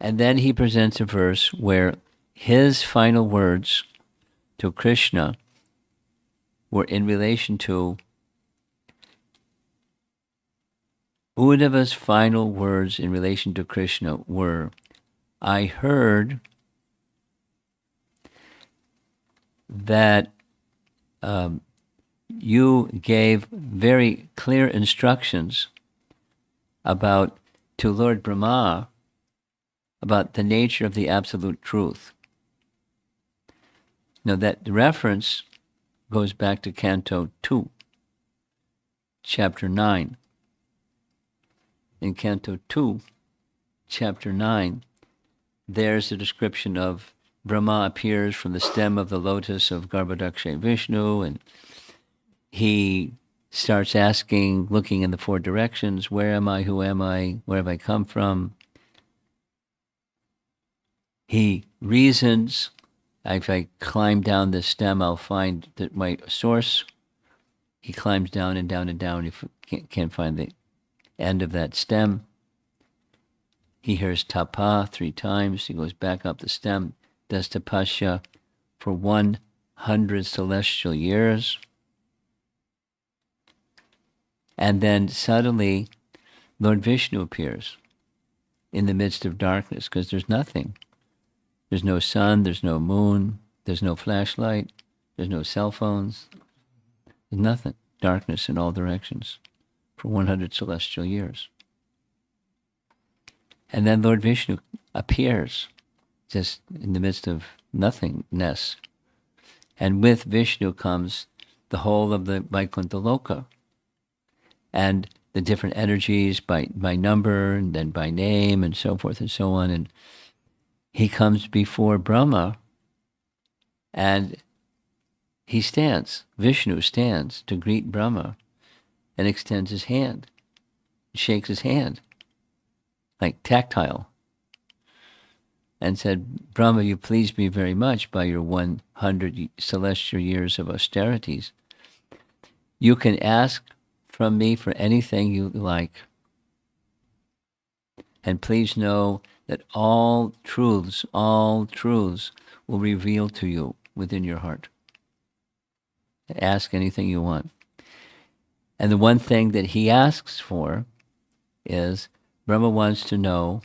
And then he presents a verse where his final words to Krishna were in relation to Uddhava's final words in relation to Krishna were, I heard that you gave very clear instructions to Lord Brahma about the nature of the absolute truth. Now that reference goes back to Canto 2, Chapter 9. In Canto 2, Chapter 9, there's a description of Brahma appears from the stem of the lotus of Garbhodakshay Vishnu, and he starts asking, looking in the 4 directions, where am I, who am I, where have I come from? He reasons, if I climb down this stem, I'll find my source. He climbs down and down and down. He can't find the end of that stem. He hears tapa 3 times. He goes back up the stem, does tapasya for 100 celestial years. And then suddenly, Lord Vishnu appears in the midst of darkness, because there's nothing. There's no sun, there's no moon, there's no flashlight, there's no cell phones. There's nothing. Darkness in all directions for 100 celestial years. And then Lord Vishnu appears just in the midst of nothingness. And with Vishnu comes the whole of the Vaikuntha Loka, and the different energies by number and then by name and so forth and so on. And he comes before Brahma, and Vishnu stands to greet Brahma and extends his hand, shakes his hand, like tactile, and said, Brahma, you pleased me very much by your 100 celestial years of austerities. You can ask from me for anything you like. And please know that all truths will reveal to you within your heart. Ask anything you want. And the one thing that he asks for is, Brahma wants to know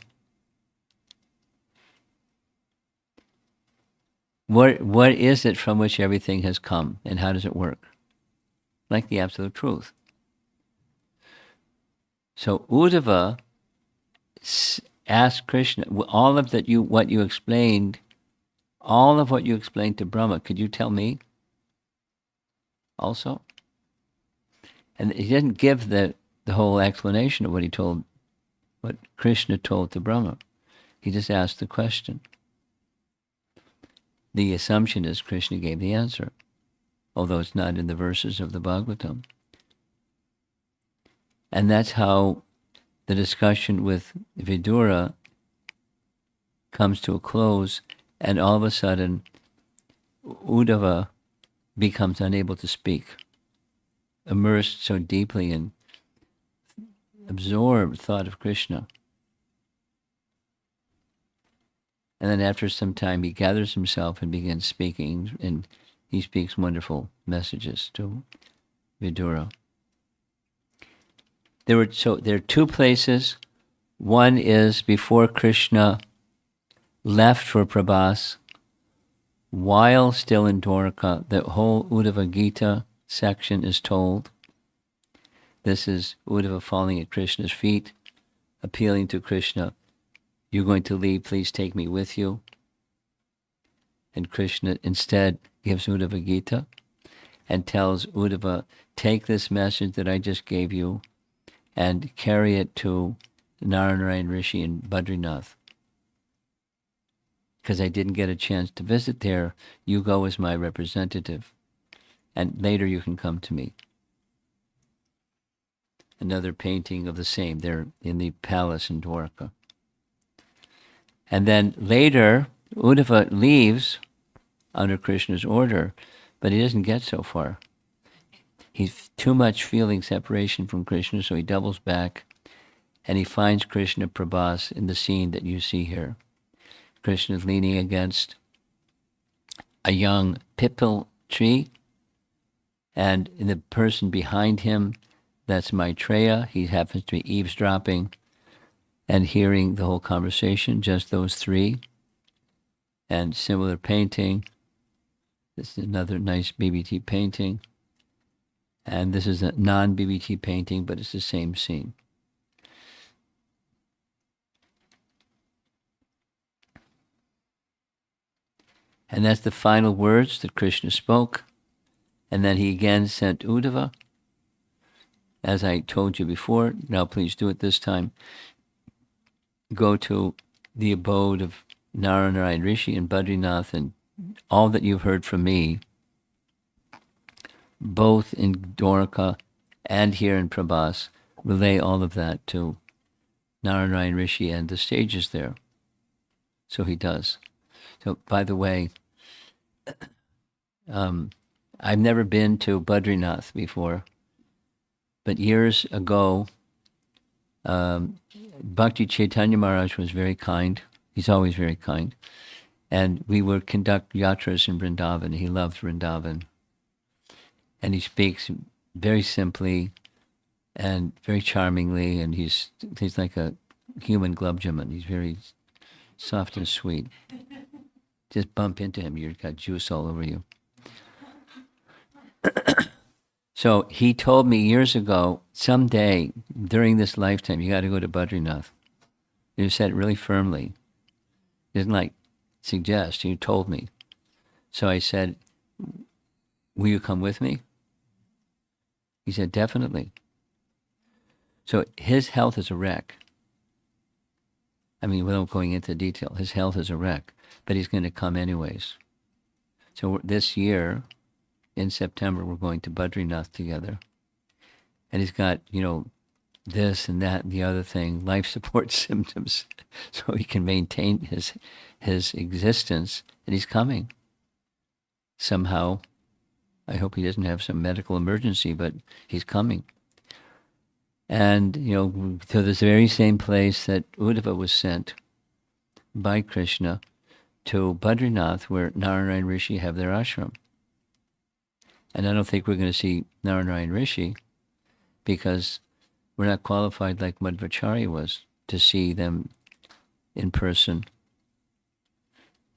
what is it from which everything has come, and how does it work? Like the absolute truth. So Uddhava asked Krishna, all of that what you explained to Brahma, could you tell me also? And he didn't give the whole explanation of what Krishna told to Brahma. He just asked the question. The assumption is Krishna gave the answer, although it's not in the verses of the Bhagavatam. And that's how the discussion with Vidura comes to a close, and all of a sudden, Uddhava becomes unable to speak, immersed so deeply in absorbed thought of Krishna. And then after some time, he gathers himself and begins speaking, and he speaks wonderful messages to Vidura. There are two places. One is before Krishna left for Prabhas, while still in Dwarka, the whole Uddhava Gita section is told. This is Uddhava falling at Krishna's feet, appealing to Krishna, "You're going to leave, please take me with you." And Krishna instead gives Uddhava Gita and tells Uddhava, "Take this message that I just gave you and carry it to Narayana Rishi in Badrinath. Because I didn't get a chance to visit there, you go as my representative, and later you can come to me." Another painting of the same there in the palace in Dwarka. And then later, Uddhava leaves under Krishna's order, but he doesn't get so far. He's too much feeling separation from Krishna, so he doubles back, and he finds Krishna Prabhas in the scene that you see here. Krishna is leaning against a young pipal tree, and in the person behind him, that's Maitreya. He happens to be eavesdropping and hearing the whole conversation, just those three. And similar painting. This is another nice BBT painting. And this is a non-BBT painting, but it's the same scene. And that's the final words that Krishna spoke. And then he again sent Uddhava, as I told you before, now please do it this time. Go to the abode of Narayana Rishi in Badrinath, and all that you've heard from me, both in Dwarka and here in Prabhas, relay all of that to Narayana Rishi and the sages there. So he does. So, by the way, I've never been to Badrinath before, but years ago, Bhakti Chaitanya Maharaj was very kind. He's always very kind. And we would conduct yatras in Vrindavan. He loved Vrindavan. And he speaks very simply and very charmingly, and he's like a human glubjaman. He's very soft and sweet. Just bump into him, you've got juice all over you. So he told me years ago, someday during this lifetime, you got to go to Badrinath. He said it really firmly. He didn't like suggest, he told me. So I said, "Will you come with me?" He said, "Definitely." So his health is a wreck. I mean, without going into detail, his health is a wreck, but he's going to come anyways. So this year, in September, we're going to Badrinath together. And he's got, this and that and the other thing, life support symptoms, so he can maintain his existence, and he's coming. Somehow, I hope he doesn't have some medical emergency, but he's coming. And, to this very same place that Uddhava was sent by Krishna, to Badrinath, where Narayana Rishi have their ashram. And I don't think we're going to see Narayana Rishi because we're not qualified like Madhvacharya was to see them in person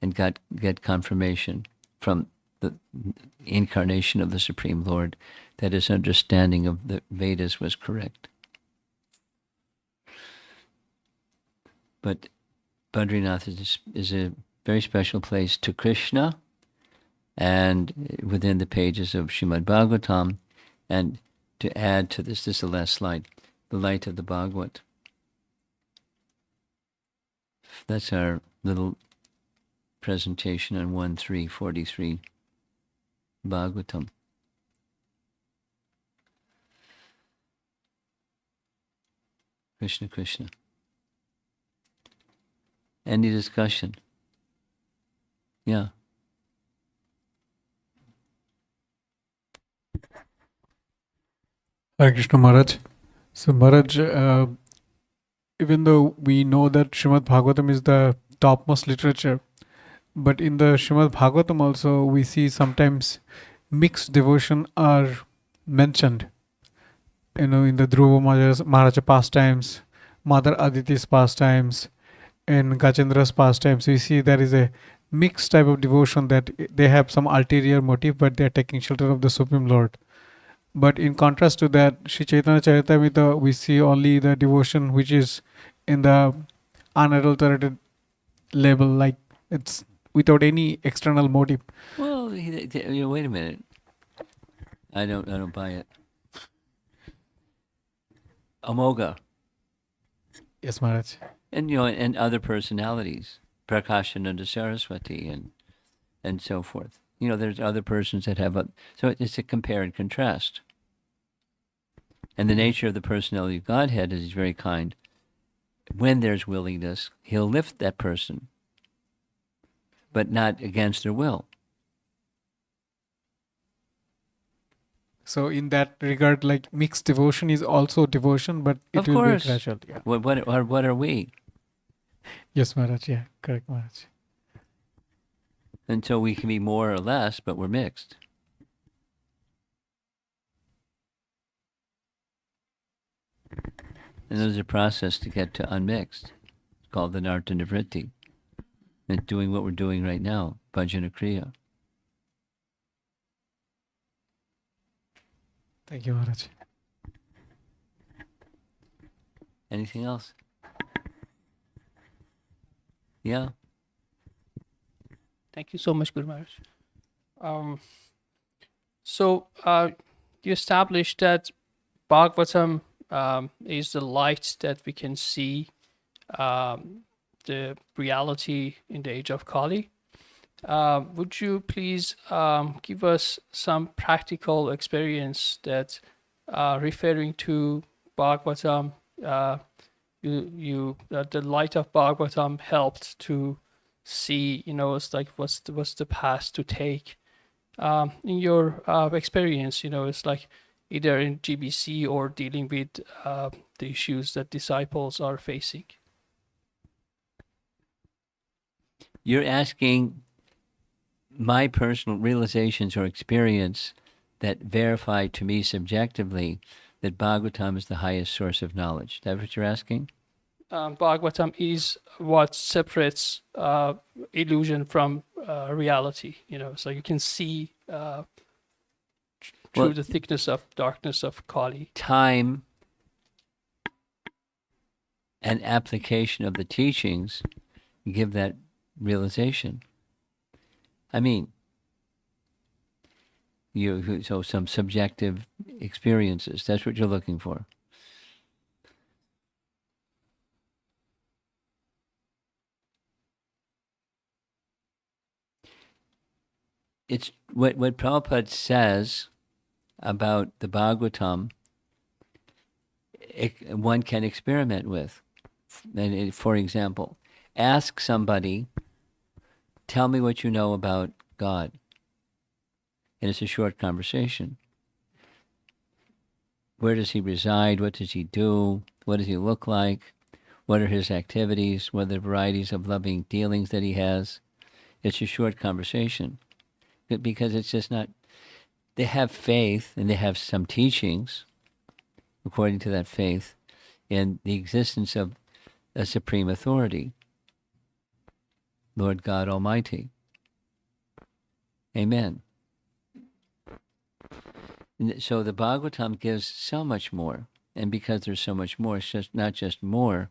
and get confirmation from the incarnation of the Supreme Lord that his understanding of the Vedas was correct. But Badrinath is a very special place to Krishna, and within the pages of Srimad Bahagavatam. And to add to this is the last slide, the light of the Bhagavat. That's our little presentation on 1.3.43 Bhagavatam. Krishna Krishna. Any discussion? Yeah.
Hare Krishna Maharaj. So Maharaj, even though we know that Srimad Bhagavatam is the topmost literature, but in the Srimad Bhagavatam also we see sometimes mixed devotion are mentioned. In the Dhruva Maharaja pastimes, Mother Aditi's pastimes, and Gajendra's pastimes, we see there is a mixed type of devotion that they have some ulterior motive, but they are taking shelter of the Supreme Lord. But in contrast to that, Sri Chaitanya Charitamrita, we see only the devotion which is in the unadulterated level, like it's without any external motive.
Well, wait a minute. I don't buy it. Amoga.
Yes, Maharaj.
And and other personalities, Prakashananda Saraswati and so forth. There's other persons that have so it's a compare and contrast. And the nature of the personality of Godhead is he's very kind. When there's willingness, he'll lift that person, but not against their will.
So in that regard, like mixed devotion is also devotion, but it
Of
will
course.
be gradual. Yeah.
What are we?
Yes, Maharaj. Yeah, correct, Maharaj.
And so we can be more or less, but we're mixed. And there's a process to get to unmixed. It's called the Narta Nivritti. And doing what we're doing right now, Bhajana Kriya.
Thank you, Maharaj.
Anything else? Yeah.
Thank you so much, Guru Maharaj. So you established that Bhagavatam is the light that we can see the reality in the age of Kali. Would you please give us some practical experience that referring to Bhagavatam, the light of Bhagavatam helped to see, it's like what's the path to take in your experience, it's like either in GBC or dealing with the issues that disciples are facing.
You're asking my personal realizations or experience that verify to me subjectively that Bhagavatam is the highest source of knowledge. Is that what you're asking?
Bhagavatam is what separates illusion from reality, so you can see through the thickness of darkness of Kali.
Time and application of the teachings give that realization. I mean, so some subjective experiences, that's what you're looking for. It's what Prabhupada says about the Bhagavatam, one can experiment with. And for example, ask somebody, tell me what you know about God. And it's a short conversation. Where does he reside? What does he do? What does he look like? What are his activities? What are the varieties of loving dealings that he has? It's a short conversation. Because it's just not, they have faith and they have some teachings, according to that faith, in the existence of a supreme authority, Lord God Almighty. Amen. And so the Bhagavatam gives so much more. And because there's so much more, it's just not just more,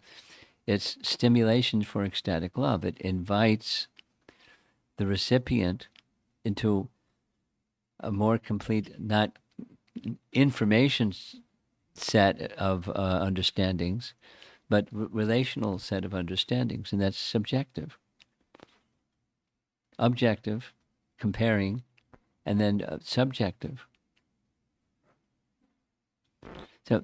It's stimulation for ecstatic love. It invites the recipient into a more complete, not information set of understandings, but relational set of understandings, and that's subjective. Objective, comparing, and then subjective. So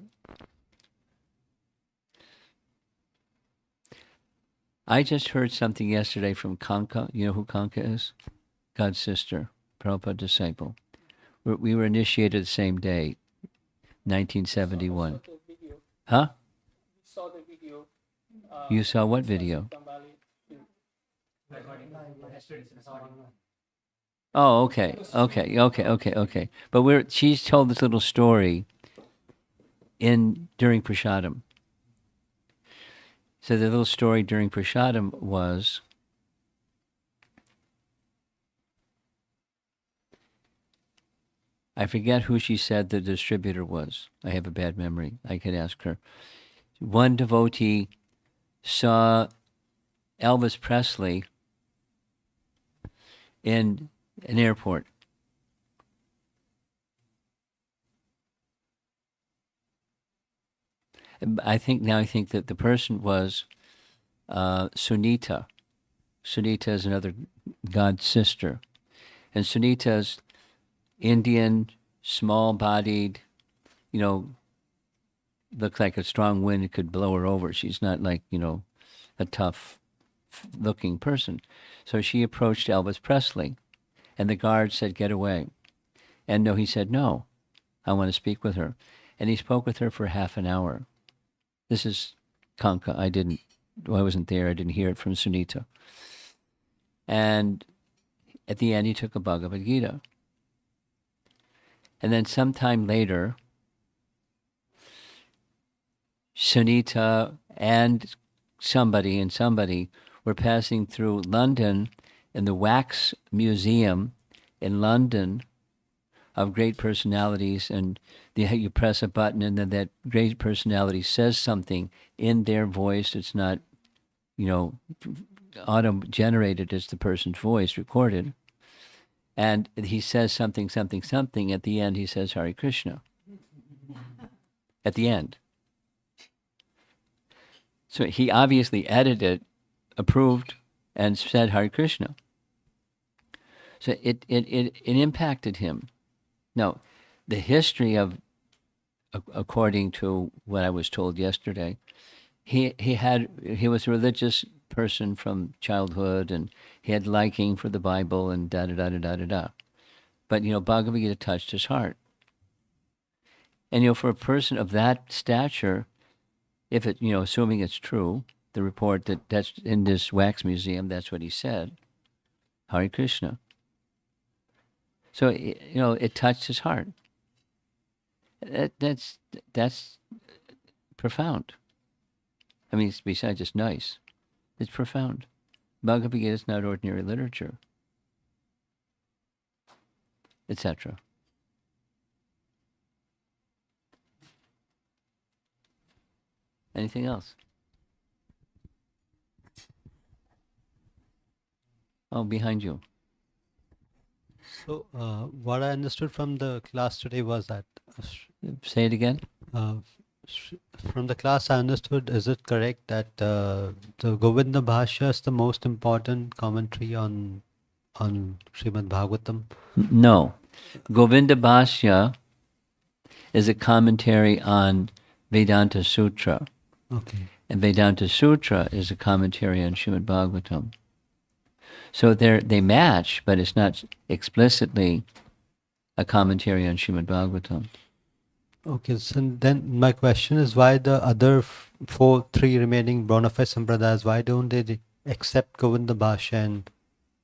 I just heard something yesterday from Kanka. You know who Kanka is? God's sister, Prabhupada disciple. We were initiated the same day, 1971. Huh?
Saw the video.
You saw what video? Oh, okay. But she's told this little story during Prasadam. So the little story during Prasadam was, I forget who she said the distributor was. I have a bad memory. I could ask her. One devotee saw Elvis Presley in an airport. I think that the person was Sunita. Sunita is another God's sister. And Sunita's Indian, small-bodied, looks like a strong wind could blow her over. She's not like, a tough-looking person. So she approached Elvis Presley, and the guard said, "Get away." And he said, "No, I want to speak with her." And he spoke with her for half an hour. This is Kanka. I wasn't there. I didn't hear it from Sunita. And at the end, he took a Bhagavad Gita. And then sometime later, Sunita and somebody were passing through London in the Wax Museum in London of great personalities, and you press a button and then that great personality says something in their voice. It's not, auto-generated, it's the person's voice recorded. And he says something. At the end, he says Hare Krishna. At the end. So he obviously edited, approved, and said Hare Krishna. So it impacted him. Now, the history of, according to what I was told yesterday, he was a religious person from childhood, and he had liking for the Bible and da-da-da-da-da-da-da. But, Bhagavad Gita touched his heart. And, for a person of that stature, if it, assuming it's true, the report that's in this wax museum, that's what he said, Hare Krishna. So, it touched his heart. That's profound. I mean, besides just nice, it's profound. Bhagavad Gita is not ordinary literature, etc. Anything else? Oh, behind you.
So, what I understood from the class today was that,
Say it again.
From the class I understood, is it correct that the Govinda Bhashya is the most important commentary on Srimad Bahagavatam?
No. Govinda Bhashya is a commentary on Vedanta Sutra.
Okay.
And Vedanta Sutra is a commentary on Srimad Bahagavatam. So they match, but it's not explicitly a commentary on Srimad Bahagavatam.
Okay, so then my question is, why the other three remaining bona fide sampradayas, why don't they accept Govinda Bhashya and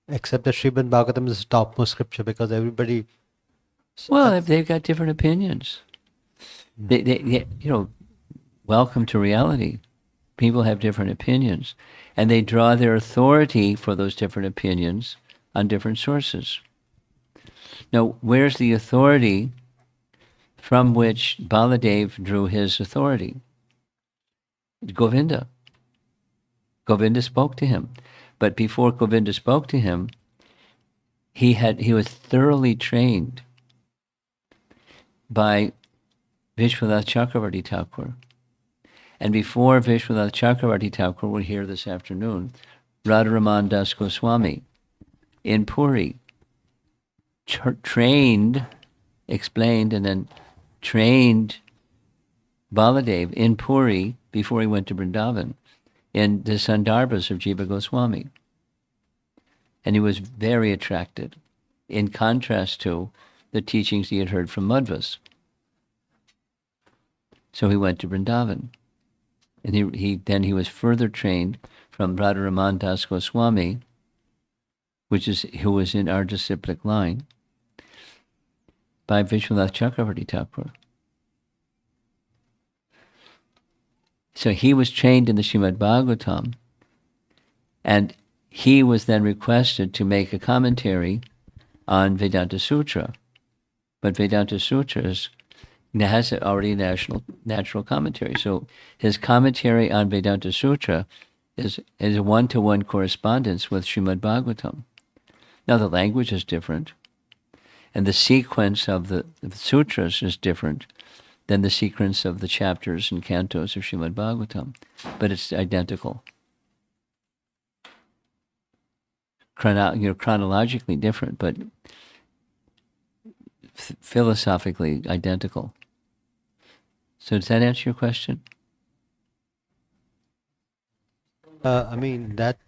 accept that Srimad Bhagavatam is the topmost scripture? Because everybody...
Well, if they've got different opinions. They welcome to reality. People have different opinions, and they draw their authority for those different opinions on different sources. Now, where's the authority from which Baladev drew his authority? Govinda. Govinda spoke to him. But before Govinda spoke to him, he was thoroughly trained by Vishwanath Chakravarti Thakur. And before Vishwanath Chakravarti Thakur, we're here this afternoon, Radharaman Das Goswami in Puri trained, explained, and then trained Baladev in Puri before he went to Vrindavan in the Sandarbhas of Jiva Goswami. And he was very attracted, in contrast to the teachings he had heard from Madhvas. So he went to Vrindavan. And he was further trained from Radharaman Das Goswami, who was in our disciplic line, by Vishwanath Chakravarti Thakur. So he was trained in the Srimad Bahagavatam, and he was then requested to make a commentary on Vedanta Sutra. But Vedanta Sutra has already a natural commentary. So his commentary on Vedanta Sutra is a one-to-one correspondence with Srimad Bahagavatam. Now the language is different, and the sequence of the sutras is different than the sequence of the chapters and cantos of Srimad Bahagavatam, but it's identical. Chronologically different, but philosophically identical. So does that answer your question?
I mean that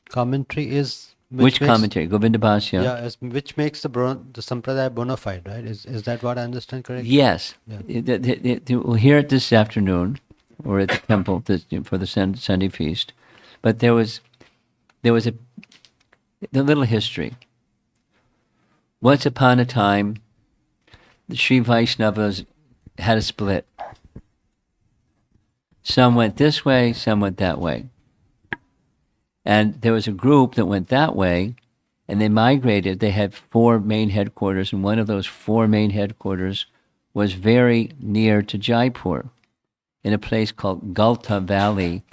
commentary is
Which commentary? Govinda Bhashya?
Yeah, which makes the sampradaya bona fide, right? Is that what I understand correctly?
Yes.
Yeah.
We'll hear it this afternoon, or at the temple for the Sunday feast. But there was the little history. Once upon a time, the Sri Vaishnavas had a split. Some went this way, some went that way. And there was a group that went that way, and they migrated. They had 4 main headquarters, and one of those 4 main headquarters was very near to Jaipur, in a place called Galta Valley.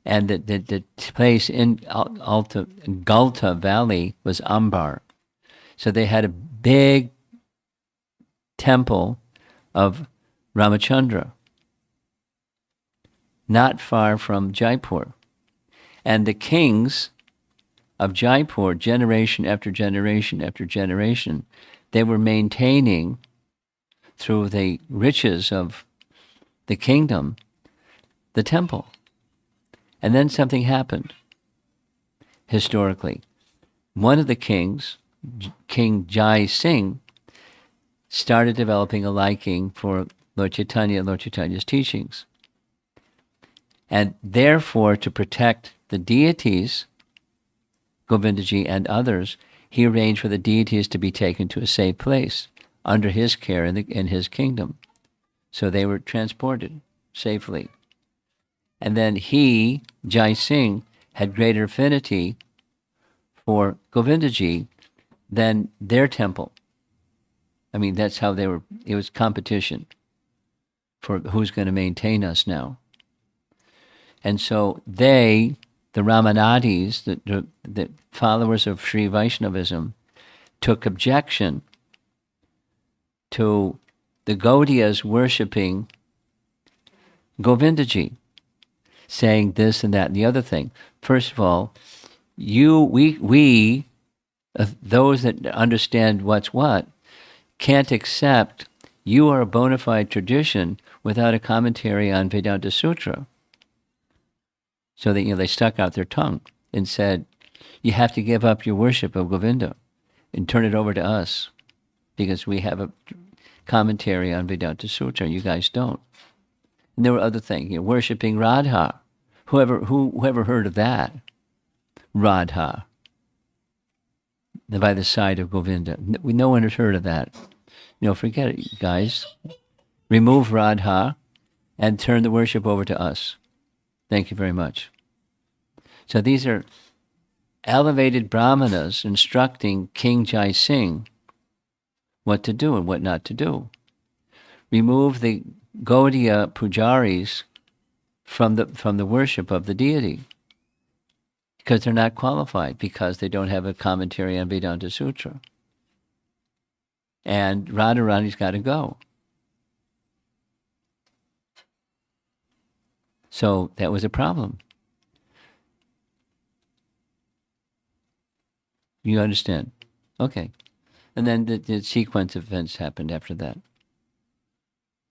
And the place in Galta Valley was Ambar. So they had a big temple of Ramachandra, not far from Jaipur. And the kings of Jaipur, generation after generation after generation, they were maintaining, through the riches of the kingdom, the temple. And then something happened, historically. One of the kings, King Jai Singh, started developing a liking for Lord Chaitanya's teachings. And therefore, to protect the deities, Govindaji and others, he arranged for the deities to be taken to a safe place under his care in his kingdom. So they were transported safely. And then he, Jai Singh, had greater affinity for Govindaji than their temple. I mean, that's how it was competition for who's going to maintain us now. And so they, the Ramanadis, the followers of Sri Vaishnavism, took objection to the Gaudiyas worshipping Govindaji, saying this and that and the other thing. First of all, we those that understand what's what, can't accept you are a bona fide tradition without a commentary on Vedanta Sutra. So that they stuck out their tongue and said, you have to give up your worship of Govinda and turn it over to us, because we have a commentary on Vedanta Sutra, you guys don't. And there were other things, worshipping Radha. Whoever heard of that? Radha, by the side of Govinda. No one has heard of that. Forget it, guys. Remove Radha and turn the worship over to us. Thank you very much. So these are elevated brahmanas instructing King Jai Singh what to do and what not to do. Remove the Gaudiya pujaris from the worship of the deity, because they're not qualified, because they don't have a commentary on Vedanta Sutra. And Radharani's got to go. So that was a problem. You understand? Okay. And then the sequence of events happened after that.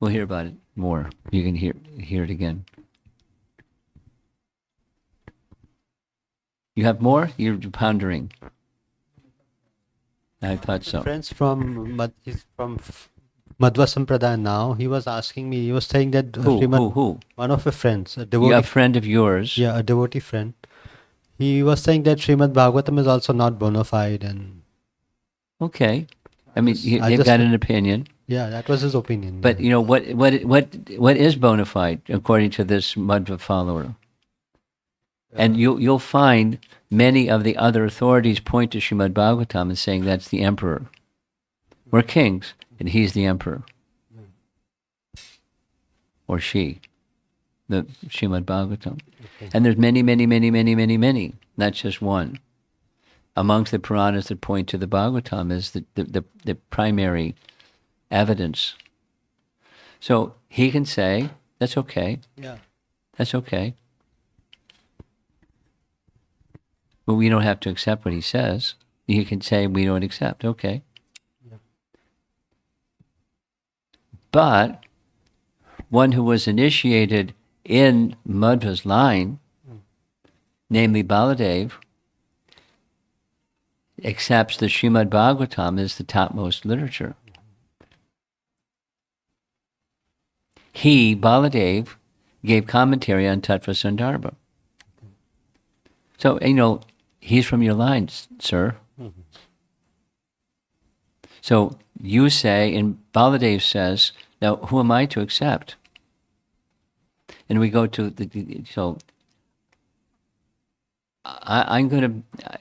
We'll hear about it more. You can hear it again. You have more? You're pondering. I thought so.
Friends he's from Madhva Sampradaya now. He was asking me. He was saying that
Who?
one of your friends, a
You
devotee,
a friend of yours.
yeah, a devotee friend. He was saying that Srimad Bhagavatam is also not bona fide, and
Okay. I mean,
I
they've
just-
got an opinion.
yeah, that was his opinion.
But you know what is bona fide according to this Madhva follower? And you'll find many of the other authorities point to Srimad Bahagavatam and saying that's the emperor. We're kings, and he's the emperor. Or she. The Srimad Bahagavatam.
Okay.
And there's many, not just one. Amongst the Puranas that point to the Bhagavatam is the primary evidence. So he can say, that's okay,
yeah,
that's okay. But we don't have to accept what he says. He can say, we don't accept, okay.
Yeah.
But one who was initiated in Madhva's line, namely Baladev, accepts the Srimad Bhagavatam as the topmost literature. He, Baladev, gave commentary on Tattva Sandarbha. So, you know, he's from your line, sir. So you say, and Baladev says, now who am I to accept? And we go to so I'm going to,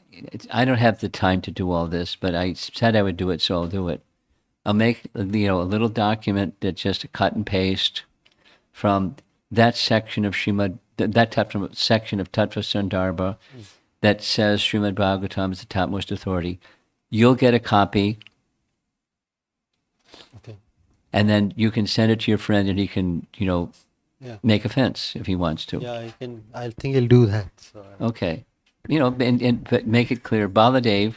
I don't have the time to do all this, but I said I would do it, so I'll do it. I'll make, a little document that's just a cut and paste from that section of Srimad, section of Tattva Sandarbha that says Srimad Bhagavatam is the topmost authority. You'll get a copy,
okay,
and then you can send it to your friend, and he can,
yeah,
make a fence if he wants to.
yeah. I can. I think he'll do that. So,
Okay. But make it clear, Baladev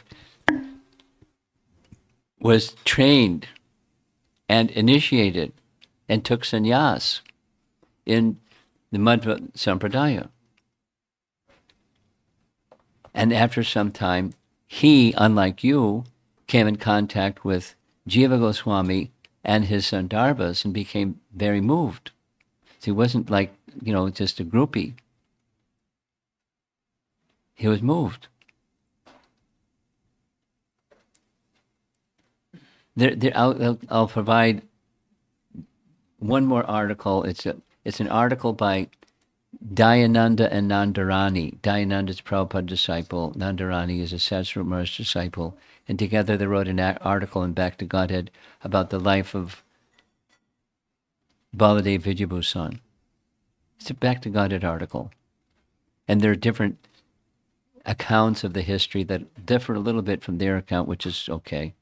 was trained and initiated and took sannyas in the Madhva Sampradaya. And after some time, he, unlike you, came in contact with Jiva Goswami and his Sandarbhas and became very moved. So he wasn't like, just a groupie. He was moved. I'll provide one more article. It's an article by Dayananda and Nandarani. Dayananda is a Prabhupada disciple. Nandarani is a Satsvarupa Maharaj disciple. And together they wrote an article in Back to Godhead about the life of Baladev Vidyabhusan. It's a Back to Godhead article. And there are different accounts of the history that differ a little bit from their account, which is okay.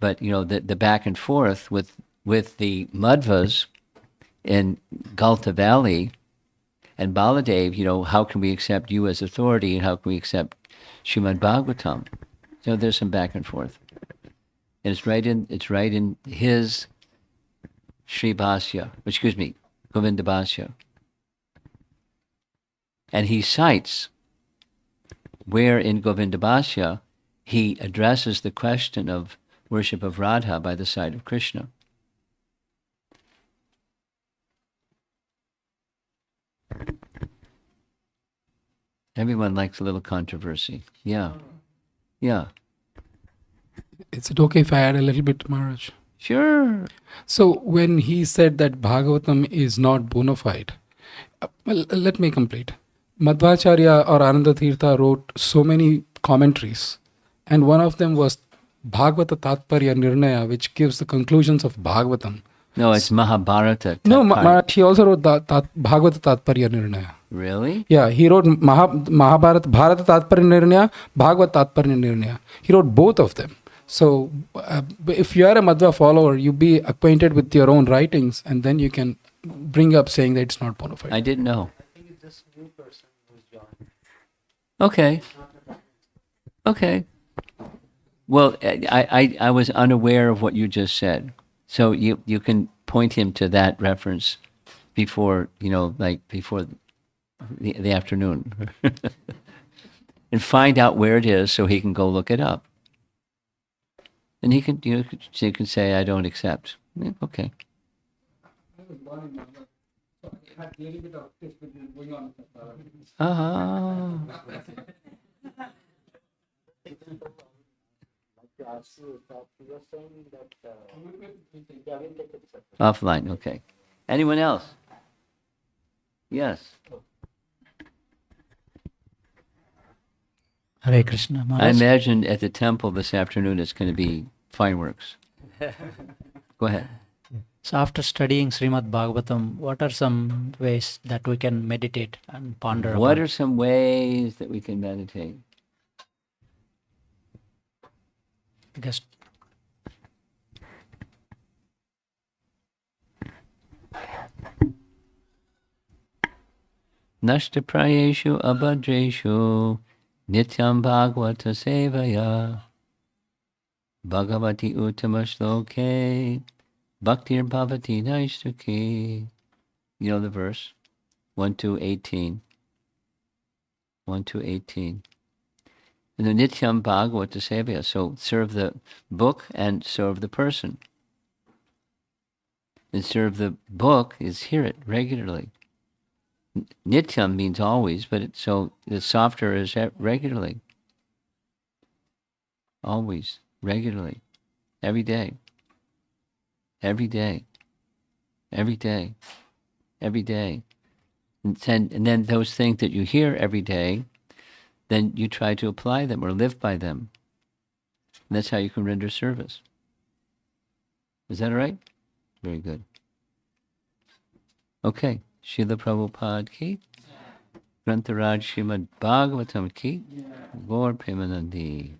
But, the back and forth with the Madhvas in Galta Valley and Baladev, how can we accept you as authority and how can we accept Srimad Bhagavatam? So there's some back and forth. And it's right in his Sri Bhasya, Govinda Bhasya. And he cites where in Govinda Bhasya he addresses the question of worship of Radha by the side of Krishna. Everyone likes a little controversy. Yeah. Yeah.
Is it okay if I add a little bit, Maharaj?
Sure.
So when he said that Bhagavatam is not bona fide, well, let me complete. Madhvacharya or Ananda Tirtha wrote so many commentaries, and one of them was Bhagavata Tatparya Nirnaya, which gives the conclusions of Bhagavatam
No, it's Mahabharata.
No,
Tatparya.
he also wrote Bhagavata Tatparya Nirnaya.
Really?
Yeah, he wrote Mahabharata, Bharata Tatparya Nirnaya, Bhagavad Tatparya Nirnaya. He wrote both of them. So, if you are a Madhva follower, you be acquainted with your own writings, and then you can bring up saying that it's not bona fide.
I didn't know. Okay. Okay. Well, I was unaware of what you just said. So you can point him to that reference before, before the afternoon. And find out where it is so he can go look it up. And he can, you can say, I don't accept. Yeah, okay. Ah. Offline, okay. Anyone else? Yes.
Hare Krishna.
I
Maharaj.
imagine at the temple this afternoon it's going to be fireworks. Go ahead.
So after studying Srimad Bahagavatam, what are some ways that we can meditate and ponder
What
upon?
are some ways that we can meditate?
Because
Nashtaprayeshu abhadreshu nityam bhagavata sevaya bhagavati uttamashloke bhaktir bhavati naishtuki. You know the verse? 1 to 18. 1 to 18. And the nityam bhagavata sevaya. So serve the book and serve the person. And serve the book is hear it regularly. Nityam means always, but so the softer is regularly. Always, regularly, every day, every day, every day, every day. And then those things that you hear every day, then you try to apply them or live by them. And that's how you can render service. Is that all right? Very good. Okay. Srila Prabhupada ki, Grantaraj Srimad Bhagavatam ki, Gaur Premanandi.